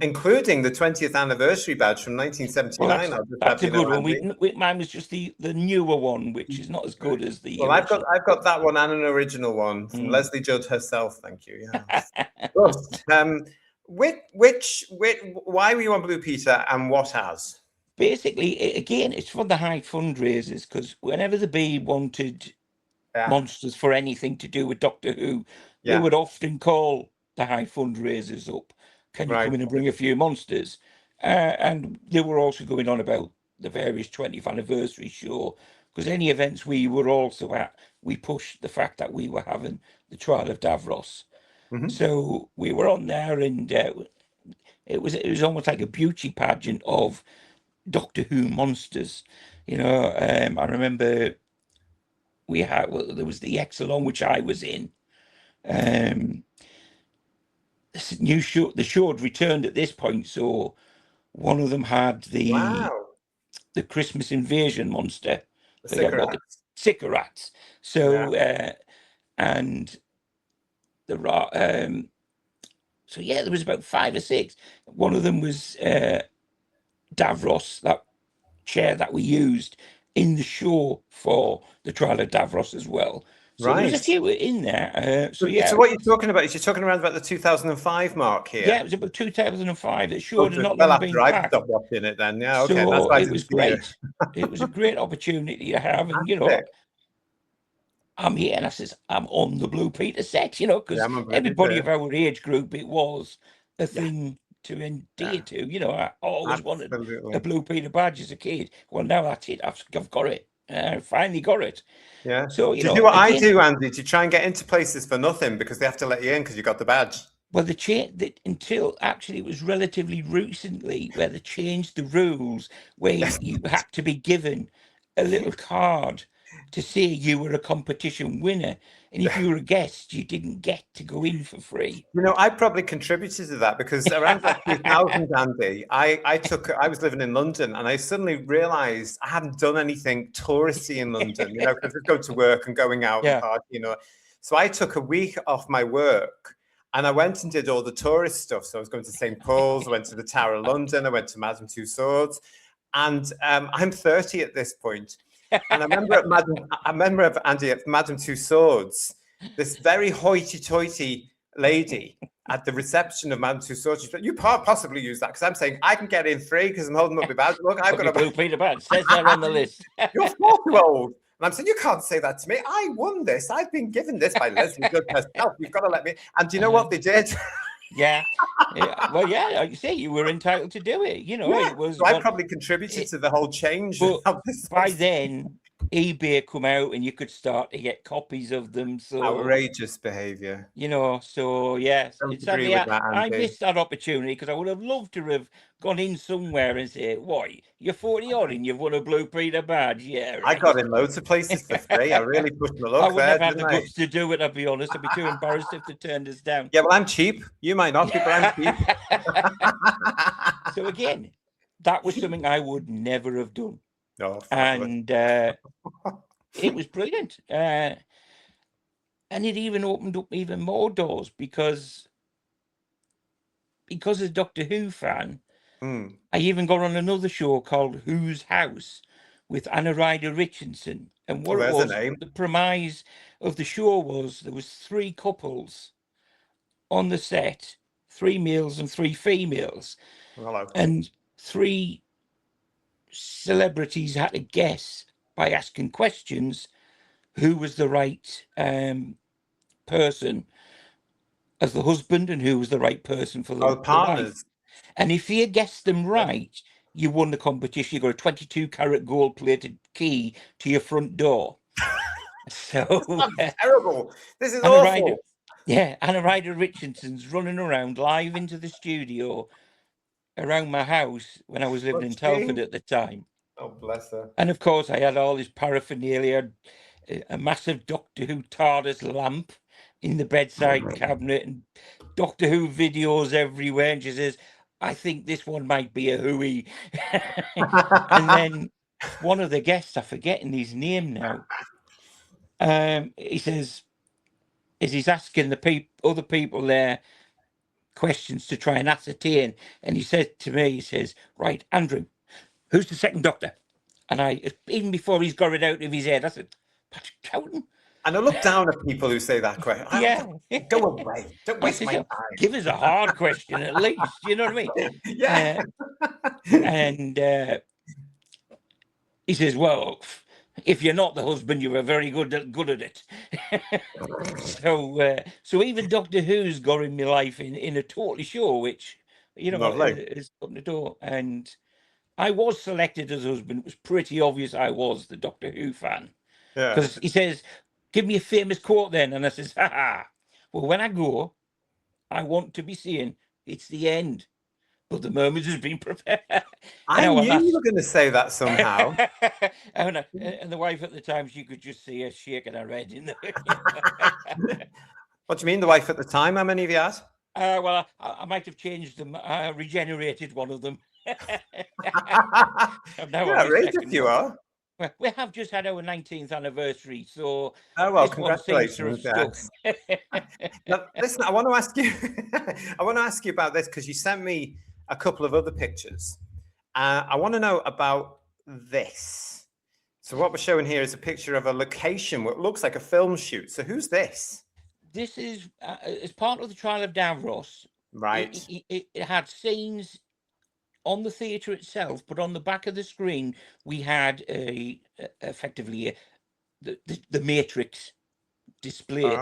including the 20th anniversary badge from 1979. Well, that's a good one. Mine was just the newer one, which is not as good as the. Well, I've got that one and an original one from Leslie Judd herself. Thank you. Why were you on Blue Peter, and what has? Basically, again, it's for the Hyde fundraisers, because whenever the Bee wanted monsters for anything to do with Doctor Who, they would often call the Hyde fundraisers up. Can you come in and bring a few monsters? And they were also going on about the various 20th anniversary show, because any events we were also at, we pushed the fact that we were having the Trial of Davros. So we were on there, and it was almost like a beauty pageant of Doctor Who monsters. I remember there was the Exelon, which I was in. The show had returned at this point, so one of them had the Christmas invasion monster, the Sycorax. So and the so there was about 5 or 6. One of them was Davros, that chair that we used in the show for the Trial of Davros as well. So there's a few in there. So what you're talking about is you're talking around about the 2005 mark here. Yeah, it was about 2005. It sure had not long been back. I stopped watching it then. Yeah, okay. So it was great. It was a great opportunity to have, and I'm here, and I says, I'm on the Blue Peter set, because everybody of our age group, it was a thing to endear to. I always wanted a Blue Peter badge as a kid. Well, now that's it. I've got it. I finally got it. Yeah. So you do what I do, Andy? Do you try and get into places for nothing because they have to let you in because you got the badge? Well, until actually it was relatively recently where they changed the rules, where you had to be given a little card to say you were a competition winner. And if you were a guest, you didn't get to go in for free. You know, I probably contributed to that because around like 2000, Andy, I was living in London and I suddenly realized I hadn't done anything touristy in London, you know, because I go to work and going out and party, you know. So I took a week off my work and I went and did all the tourist stuff. So I was going to St. Paul's, I went to the Tower of London, I went to Madame Tussauds, and I'm 30 at this point. And I remember Andy, at Madame Tussauds, this very hoity-toity lady at the reception of Madame Tussauds. She said, "You can't possibly use that," because I'm saying I can get in free because I'm holding up my badge. Look, I've got a blue Peter badge. Says there on the list. You're 40 old. And I'm saying, you can't say that to me. I won this. I've been given this by Leslie Good herself. You've got to let me. And do you know what they did? Yeah. Well, yeah, like you say, you were entitled to do it. You know, it was. So I probably contributed to the whole change. But by then, eBay come out and you could start to get copies of them. So outrageous behavior. You know, so yes, sadly, I missed that opportunity because I would have loved to have gone in somewhere and say, "Why, you're 40 odd and you've won a Blue Peter badge." Yeah, right. I got in loads of places for free. I really pushed my luck. I wouldn't have had the guts to do it. I'll be honest. I'd be too embarrassed if they turned us down. Yeah, well, I'm cheap. You might not be, but I'm cheap. So again, that was something I would never have done. No, and it was brilliant. And it even opened up even more doors because as a Doctor Who fan, I even got on another show called Who's House with Anna Ryder Richardson. And what it was, the premise of the show was there was 3 couples on the set, 3 males and 3 females. Hello. And 3 celebrities had to guess by asking questions who was the right person as the husband and who was the right person for the partners. wife. And if you guessed them right, you won the competition. You got a 22-carat gold-plated key to your front door. So terrible. This is awful. Anna Ryder Richardson's running around live into the studio around my house when I was living in Telford at the time. Oh, bless her. And of course, I had all this paraphernalia, a massive Doctor Who TARDIS lamp in the bedside cabinet and Doctor Who videos everywhere. And she says, "I think this one might be a Whoey." And then one of the guests, I'm forgetting his name now, he says, as he's asking the other people there questions to try and ascertain, and he said to me, he says, "Right, Andrew, who's the second Doctor?" And I, even before he's got it out of his head, I said, "Patrick Troughton." And I look down at people who say that question. Go away. Don't waste my time. Give us a hard question at least. You know what I mean? Yeah. And he says, "Well, if you're not the husband, you were very good at it." So even Doctor Who's got in my life in a totally show, which, you know, is up the door. And I was selected as husband. It was pretty obvious I was the Doctor Who fan. Because he says, "Give me a famous quote then." And I says, "Well, when I go, I want to be saying it's the end, but the moment has been prepared." I knew you were going to say that somehow. And the wife at the time, she could just see her shaking her head. What do you mean, the wife at the time? How many have you had? Well, I might have changed them. I regenerated one of them. Outrageous you are. Well, we have just had our 19th anniversary, so congratulations. Now, listen, I want to ask you. I want to ask you about this because you sent me a couple of other pictures. I want to know about this. So what we're showing here is a picture of a location what looks like a film shoot. So who's this? This is as part of the trial of Davros. Right. It had scenes on the theatre itself, but on the back of the screen we had effectively the Matrix display,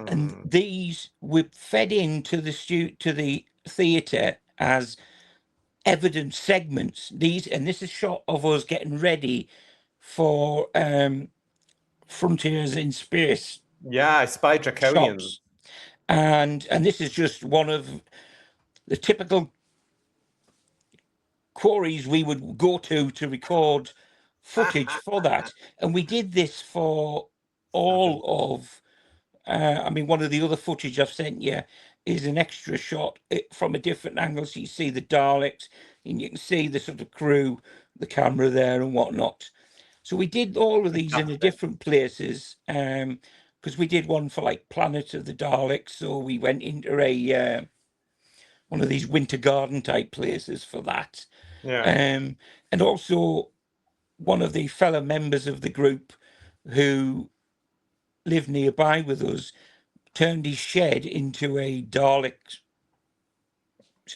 and these were fed into the theatre as evidence segments. This is shot of us getting ready for Frontiers in Space. Yeah, I spy Draconians. Shots. And this is just one of the typical quarries we would go to record footage for that, and we did this for all of. I mean, one of the other footage I've sent you is an extra shot from a different angle, so you see the Daleks and you can see the sort of crew, the camera there and whatnot. So we did all of these in the different places, because we did one for like Planet of the Daleks. So we went into a one of these winter garden type places for that. Yeah. And also one of the fellow members of the group who lived nearby with us turned his shed into a Dalek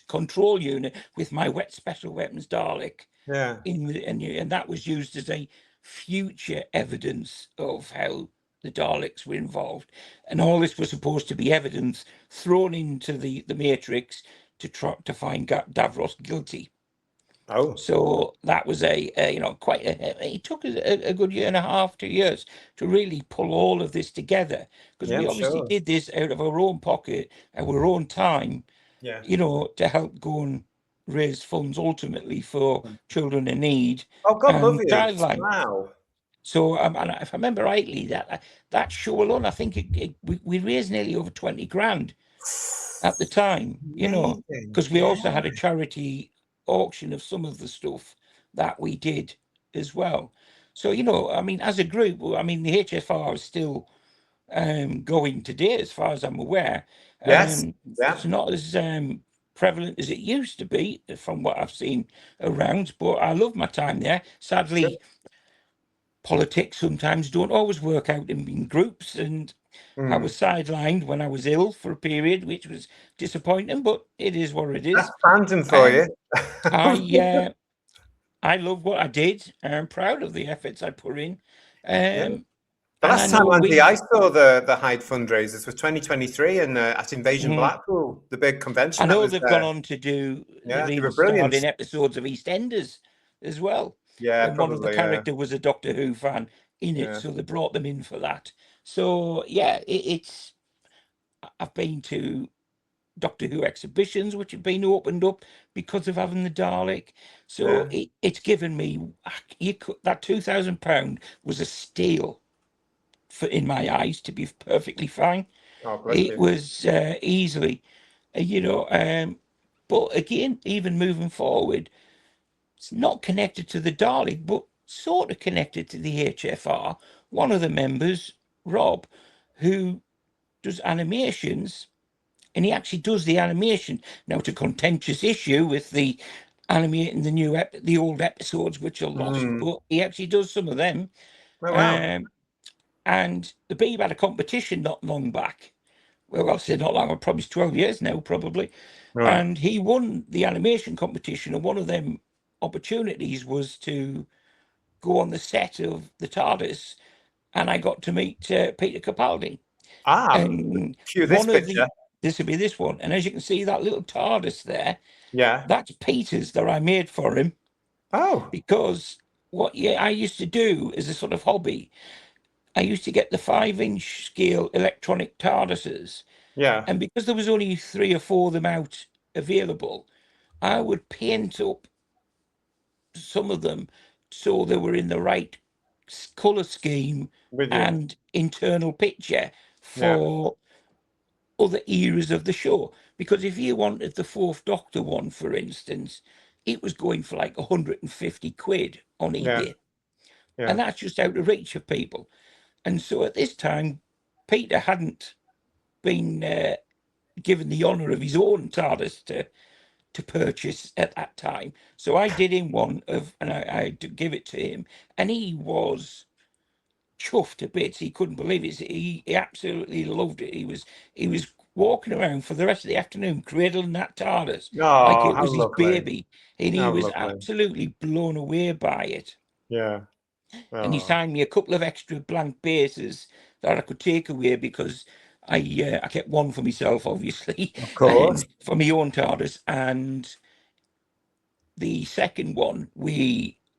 control unit with my Special Weapons Dalek. Yeah. And that was used as a future evidence of how the Daleks were involved. And all this was supposed to be evidence thrown into the Matrix to try to find Davros guilty. Oh. So that was quite it took us a good year and a half, 2 years to really pull all of this together, because we obviously did this out of our own pocket, our own time, to help go and raise funds ultimately for children in need. Oh, God love you. Childline. Wow. So and if I remember rightly, that show alone, I think we raised nearly over 20 grand at the time, because we also had a charity auction of some of the stuff that we did as well. So, I mean, as a group, I mean, the HFR is still going today, as far as I'm aware. Yes. It's not as prevalent as it used to be, from what I've seen around, but I love my time there. Sadly, politics sometimes don't always work out in groups, and I was sidelined when I was ill for a period, which was disappointing, but it is what it is. That's phantom for you. I love what I did. I'm proud of the efforts I put in. The last time, Andy, I saw the Hyde fundraisers was 2023 and at Invasion Blackpool, the big convention. I know they've gone on to do starting episodes of EastEnders as well. Yeah, and one of the character was a Doctor Who fan in it, so they brought them in for that. So yeah, I've been to Doctor Who exhibitions which have been opened up because of having the Dalek. So it's given me that £2,000 was a steal in my eyes, to be perfectly fine. It was easily, but again, even moving forward, it's not connected to the Dalek, but sort of connected to the HFR. One of the members, Rob, who does animations, and he actually does the animation. Now, it's a contentious issue with the animating the old episodes, which are lost, but he actually does some of them. Oh, wow. And the Beeb had a competition not long back. Well, I'll say not long, probably 12 years now, probably. Right. And he won the animation competition, and one of them opportunities was to go on the set of the TARDIS, and I got to meet Peter Capaldi. Cue this picture. This will be this one, and as you can see, that little TARDIS there, that's Peter's that I made for him. Oh, because what I used to do as a sort of hobby, I used to get the 5-inch scale electronic TARDISes. Yeah. And because there was only 3 or 4 of them out available, I would paint up some of them so they were in the right colour scheme and internal picture for other eras of the show. Because if you wanted the 4th Doctor one, for instance, it was going for like 150 quid on eBay. And that's just out of reach of people. And so at this time, Peter hadn't been given the honour of his own TARDIS to purchase at that time. So I did him one and I to give it to him, and he was chuffed to bits. He couldn't believe it. He absolutely loved it. He was walking around for the rest of the afternoon cradling that TARDIS like it was his baby, and he was absolutely blown away by it. Yeah. And he signed me a couple of extra blank bases that I could take away, because I kept one for myself, obviously, of course, for my own TARDIS, and the second one,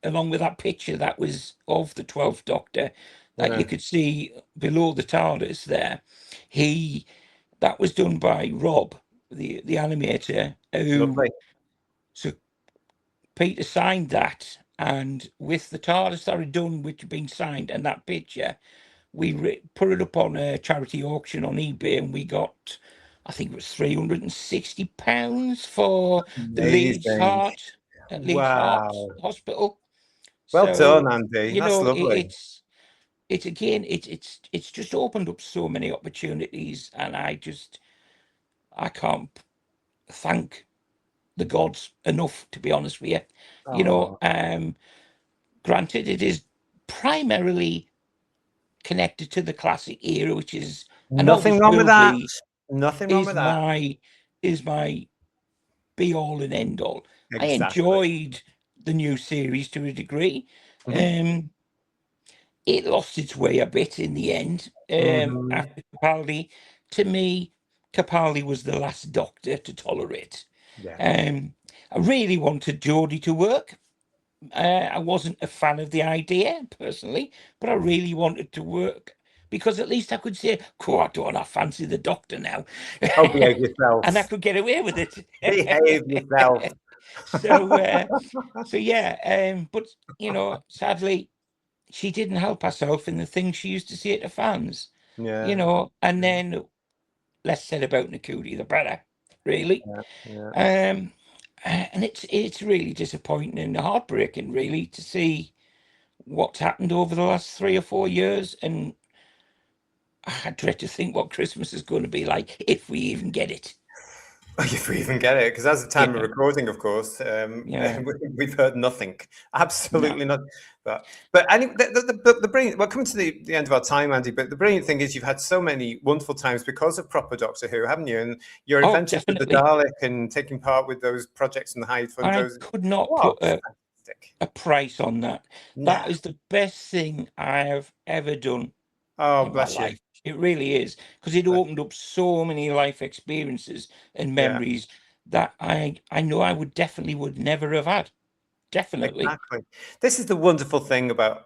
along with that picture that was of the 12th Doctor that you could see below the TARDIS there, that was done by Rob, the animator. Lovely. So Peter signed that, And with the TARDIS that had done, which had been signed, and that picture, we put it up on a charity auction on eBay, and we got, I think it was £360 for the Amazing. Leeds Heart Wow. Hospital. Well So, done, Andy. you That's know, lovely. it's again, it's just opened up so many opportunities, and I can't thank the gods enough, to be honest with you. You know, Oh, granted, it is primarily connected to the classic era, which is, and nothing always wrong with will that. be, Nothing wrong is with that. my be all and end all. I Exactly. enjoyed the new series to a degree. Mhm. It lost its way a bit in the end. Mhm. After Capaldi, to me, Capaldi was the last Doctor to tolerate. Yeah. I really wanted Geordie to work. I wasn't a fan of the idea personally, but I really wanted to work because at least I could say, "Oh, I don't I fancy the Doctor now," Oh, behave and I yourself. could get away with it. Behave yourself. So yeah. But you know, sadly, she didn't help herself in the things she used to say to fans. You Yeah. know, and then less said about Nakudi, the better, really. Yeah. Yeah. Um, and it's really disappointing and heartbreaking, really, to see what's happened over the last 3 or 4 years. And I dread to think what Christmas is going to be like if we even get it. If we even get it, because as the time of Yeah, recording, of course, yeah, we've heard nothing, no. absolutely nothing. But anyway, the brilliant. We're coming to the end of our time, Andy. But the brilliant thing is, you've had so many wonderful times because of proper Doctor Who, haven't you? And your Oh, adventures with the definitely. Dalek and taking part with those projects in the Hyde I photos. could not What? put a Fantastic. price on that. No. That is the best thing I have ever done Oh, in my bless you. life. It really is, because it Bless opened up so many life experiences and you. Yeah. memories that I know I would never have had. Definitely. Exactly. This is the wonderful thing about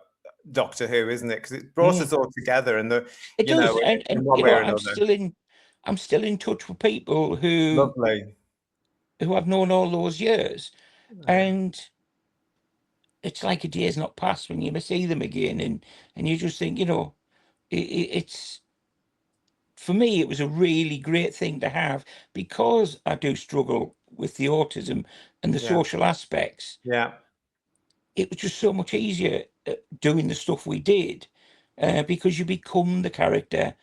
Doctor Who, isn't it? Because it brought Mm. us all together, and It does, in and one you way know, or another. I'm still in touch with people Lovely. who I've known all those years, Yeah. and it's like a day's not passed when you see them again, and you just think, you know, it's for me, it was a really great thing to have because I do struggle with the autism and the Yeah. social aspects. Yeah. It was just so much easier doing the stuff we did because you become the character,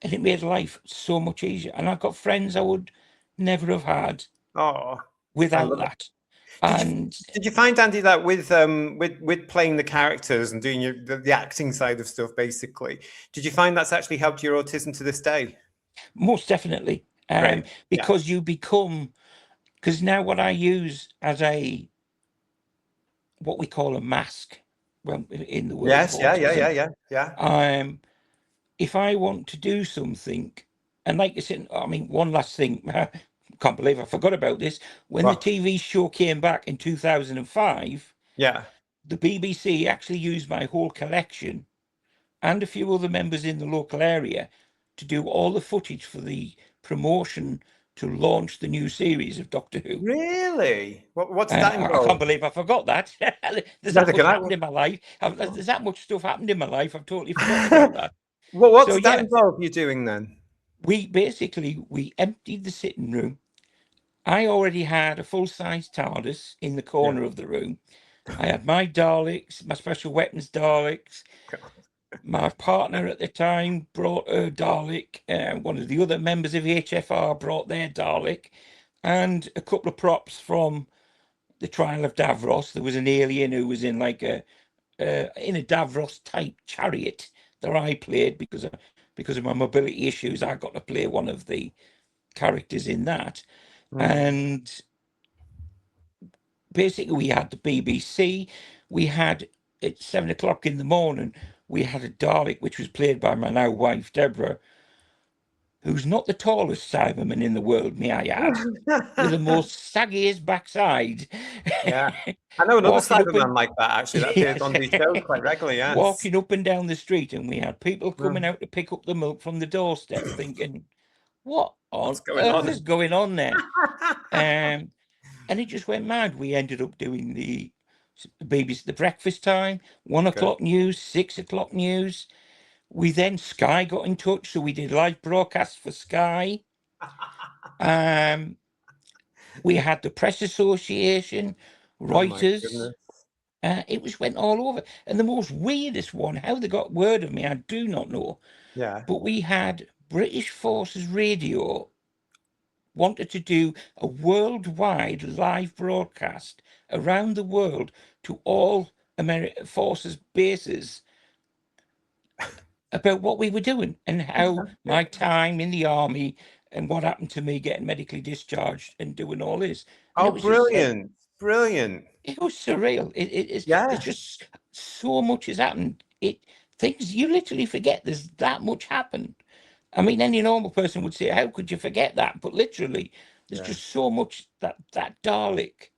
and it made life so much easier. And I've got friends I would never have had Oh, I without love it. that. Did you And did you find, Andy, that with playing the characters and doing the acting side of stuff, basically, did you find that's actually helped your autism to this day? most definitely, Great. Yeah. because you become, because now what I use as what we call a mask, well, in the world of Yes. Yeah. Yeah. Yeah. autism, Yeah. Yeah. um, if I want to do something, and like I said, I mean, one last thing, can't believe I forgot about this. When the Well. TV show came back in 2005, Yeah. the BBC actually used my whole collection and a few other members in the local area to do all the footage for the promotion to launch the new series of Doctor Who. Really? What did that I can't involve? believe I forgot that. There's that Neither much can I. happened in my life. There's that much stuff happened in my life. I've totally forgotten about that. What So did that yeah, involve you doing then? we emptied the sitting room. I already had a full-size TARDIS in the Yeah. corner of the room. I had my Daleks, my Special Weapons Daleks. My partner at the time brought her Dalek. One of the other members of HFR brought their Dalek, and a couple of props from the Trial of Davros. There was an alien who was in like in a Davros type chariot that I played because of my mobility issues. I got to play one of the characters in that, Mm. and basically we had the BBC. We had at 7 o'clock in the morning. We had a Dalek which was played by my now wife Deborah, who's not the tallest Cyberman in the world, may I add, with the most saggiest backside. Yeah. I know another walking up and Cyberman like that, actually, that appears yes, on these shows quite regularly. Yes. walking up and down the street, and we had people coming Mm. out to pick up the milk from the doorstep, thinking, "What on What's going earth on? is going on there?" And it just went mad. We ended up doing the BBC, the breakfast time, 1 o'clock news, 6 o'clock news. Sky got in touch, so we did live broadcasts for Sky. We had the Press Association, Reuters. It went all over. And the most weirdest one, how they got word of me, I do not know. Yeah. But we had British Forces Radio wanted to do a worldwide live broadcast around the world to all Forces bases about what we were doing and how my time in the army and what happened to me getting medically discharged and doing all this. And Oh, it was brilliant. Brilliant. It was surreal. It's Yeah. just so much has happened. Things you literally forget there's that much happened. I mean, any normal person would say, how could you forget that? But literally, there's just so much that Dalek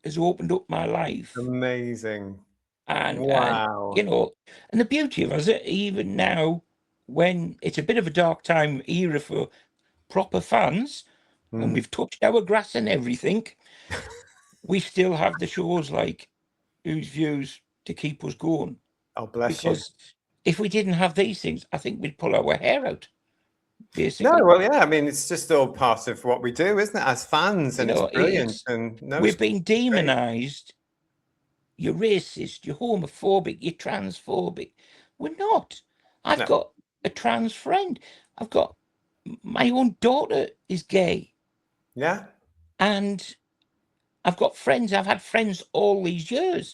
has opened up my life. Amazing. And, wow. And the beauty of it is that even now, when it's a bit of a dark time era for proper fans, and we've touched our grass and everything, we still have the shows like Whose Views to keep us going. Oh, bless because if we didn't have these things, I think we'd pull our hair out. Basically. No, well, yeah. I mean, it's just all part of what we do, isn't it, as fans? And it's brilliant. We've been demonized. You're racist. You're homophobic. You're transphobic. We're not. I've got a trans friend. I've got my own daughter is gay. Yeah. And I've got friends. I've had friends all these years.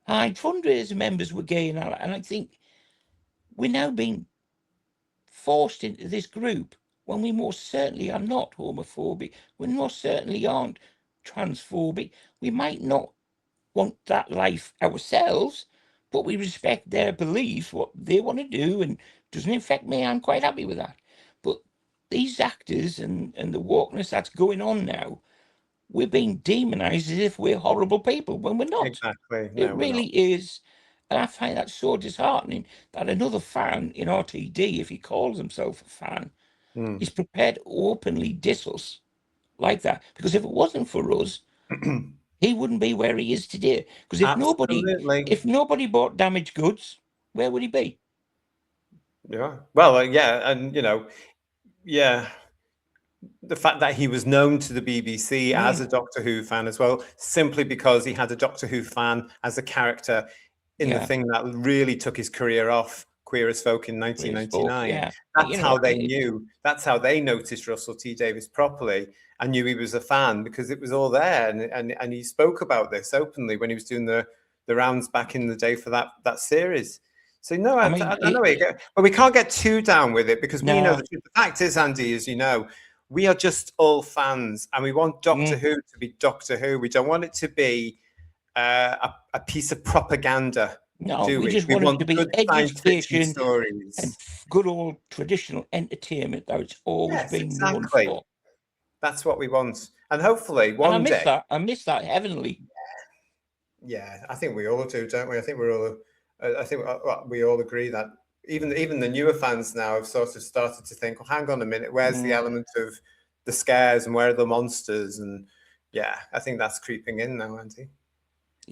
Fundraiser members were gay and I think we're now being forced into this group when we most certainly are not homophobic. We most certainly aren't transphobic. We might not want that life ourselves, but we respect their beliefs, what they want to do, and doesn't affect me. I'm quite happy with that. But these actors and the wokeness that's going on now, we're being demonized as if we're horrible people when we're not. Exactly. No, it really is. And I find that so disheartening that another fan in RTD, if he calls himself a fan, is prepared to openly diss us like that. Because if it wasn't for us, he wouldn't be where he is today. Because if nobody bought damaged goods, where would he be? Yeah. Well, yeah. And, the fact that he was known to the BBC as a Doctor Who fan as well, simply because he had a Doctor Who fan as a character in the thing that really took his career off, Queer as Folk in 1999. That's how they knew. That's how they noticed Russell T Davies properly and knew he was a fan, because it was all there. And he spoke about this openly when he was doing the rounds back in the day for that series. So no, I know where you go, but we can't get too down with it, because we know the truth. The fact is, Andy, as you know, we are just all fans, and we want Doctor Who to be Doctor Who. We don't want it to be a piece of propaganda. No, we just want it to be education stories and good old traditional entertainment that it's always been known for. That's what we want, and hopefully one day. I miss that heavenly. Yeah, I think we all do, don't we? I think we all agree that even the newer fans now have sort of started to think, well, hang on a minute, where's the element of the scares and where are the monsters? And I think that's creeping in now, Andy.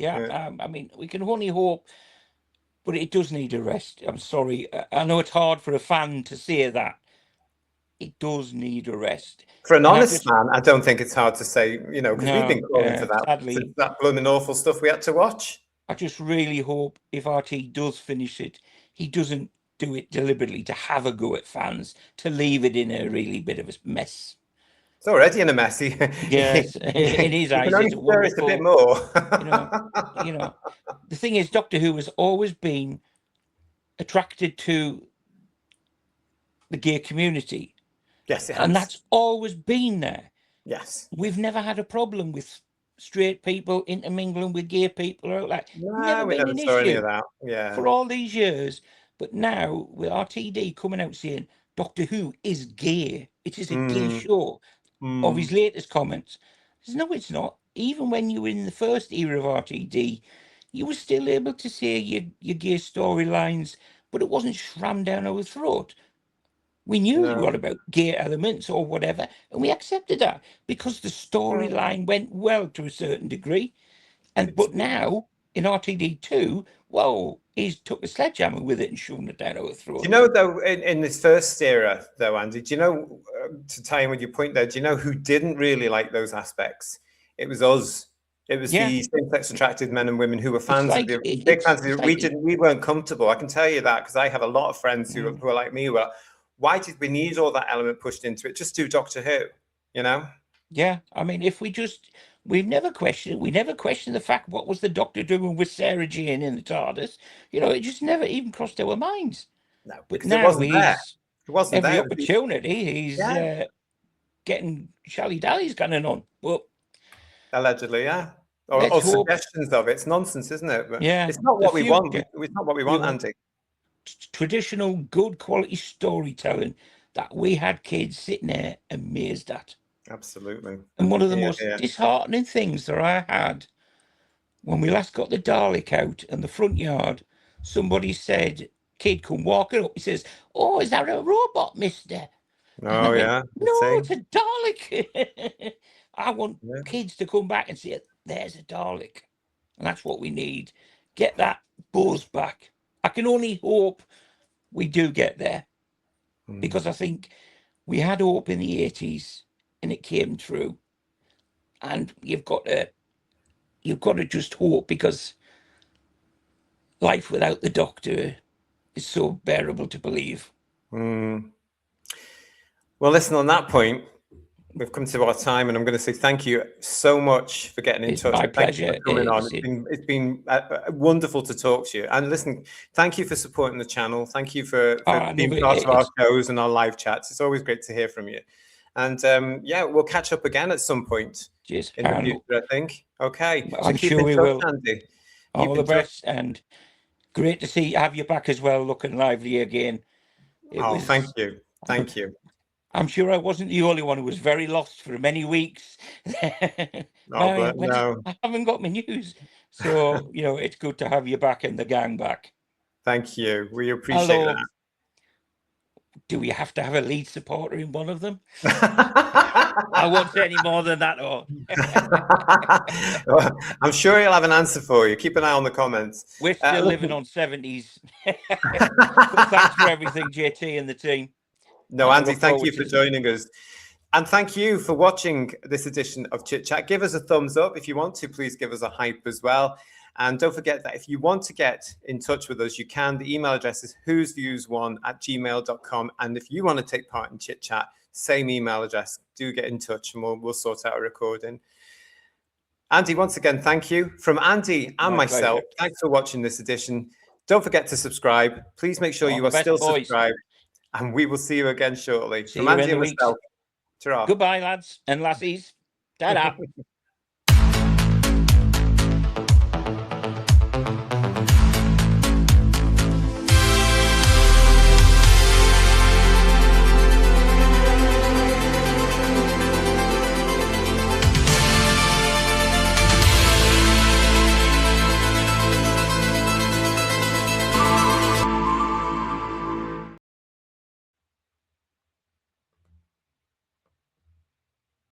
I mean, we can only hope, but it does need a rest. I'm sorry. I know it's hard for a fan to say that. It does need a rest. For an honest man, I don't think it's hard to say, because we've been calling for that, sadly, that blooming awful stuff we had to watch. I just really hope if RT does finish it, he doesn't do it deliberately to have a go at fans, to leave it in a really bit of a mess. It's already in a mess. Yes, in his eyes, it's wonderful. A bit more. The thing is, Doctor Who has always been attracted to the gay community. Yes, it has. And that's always been there. Yes. We've never had a problem with straight people intermingling with gay people or like. No, we never saw any of that. Yeah. For all these years. But now with RTD coming out saying Doctor Who is gay, it is a gay show of his latest comments. No, it's not. Even when you were in the first era of RTD, you were still able to say your gay storylines, but it wasn't slammed down our throat. We knew what about gay elements or whatever, and we accepted that because the storyline went well to a certain degree. But now in RTD2, well, he's took a sledgehammer with it and shown it down our throat. Do you know, though, in this first era, though, Andy, do you know, to tie in with your point there, do you know who didn't really like those aspects? It was us. It was the same-sex attracted men and women who were fans of the big fans. We weren't comfortable. I can tell you that because I have a lot of friends who are like me. Who are, why did we need all that element pushed into it? Just do Doctor Who, you know? Yeah, I mean, we've never questioned it. We never questioned the fact what was the Doctor doing with Sarah Jane in the TARDIS. You know, it just never even crossed our minds. No, but because now it wasn't there. It wasn't every there. opportunity he's getting Shally Dally's going on. Well, allegedly, yeah. Or suggestions of it. It's nonsense, isn't it? But it's not what we want. It's not what we want, Andy. Traditional, good quality storytelling that we had kids sitting there amazed at. Absolutely. And one of the most disheartening things that I had when we last got the Dalek out in the front yard, somebody said, kid come walking up. He says, "Oh, is that a robot, mister?" Oh, yeah. No, it's a Dalek. I want kids to come back and say, there's a Dalek. And that's what we need. Get that buzz back. I can only hope we do get there. Because I think we had hope in the 80s and it came true. And you've got to just hope, because life without the Doctor is so bearable to believe. Well, listen, on that point, we've come to our time, and I'm going to say thank you so much for getting in touch. My pleasure. Thank you for coming on. It's been wonderful to talk to you. And listen, thank you for supporting the channel. Thank you for being part of our shows and our live chats. It's always great to hear from you. And we'll catch up again at some point in the future, I think. Okay. So I'm sure we will. Andy. All the best, and great to have you back as well, looking lively again. Thank you. Thank you. I'm sure I wasn't the only one who was very lost for many weeks. No. I haven't got my news. So, it's good to have you back and the gang back. Thank you. We appreciate that. Do we have to have a lead supporter in one of them? I won't say any more than that. I'm sure he'll have an answer for you. Keep an eye on the comments. We're still living on 70s. Thanks for everything, JT and the team. No, Andy, thank you for joining us. And thank you for watching this edition of Chit Chat. Give us a thumbs up. If you want to, please give us a hype as well. And don't forget that if you want to get in touch with us, you can. The email address is whosviews1@gmail.com. And if you want to take part in Chit Chat, same email address. Do get in touch and we'll sort out a recording. Andy, once again, thank you. From Andy and myself, thanks for watching this edition. Don't forget to subscribe. Please make sure you are still subscribed. And we will see you again shortly. From Andy and myself. Ta-ra. Goodbye, lads and lassies. Ta-da.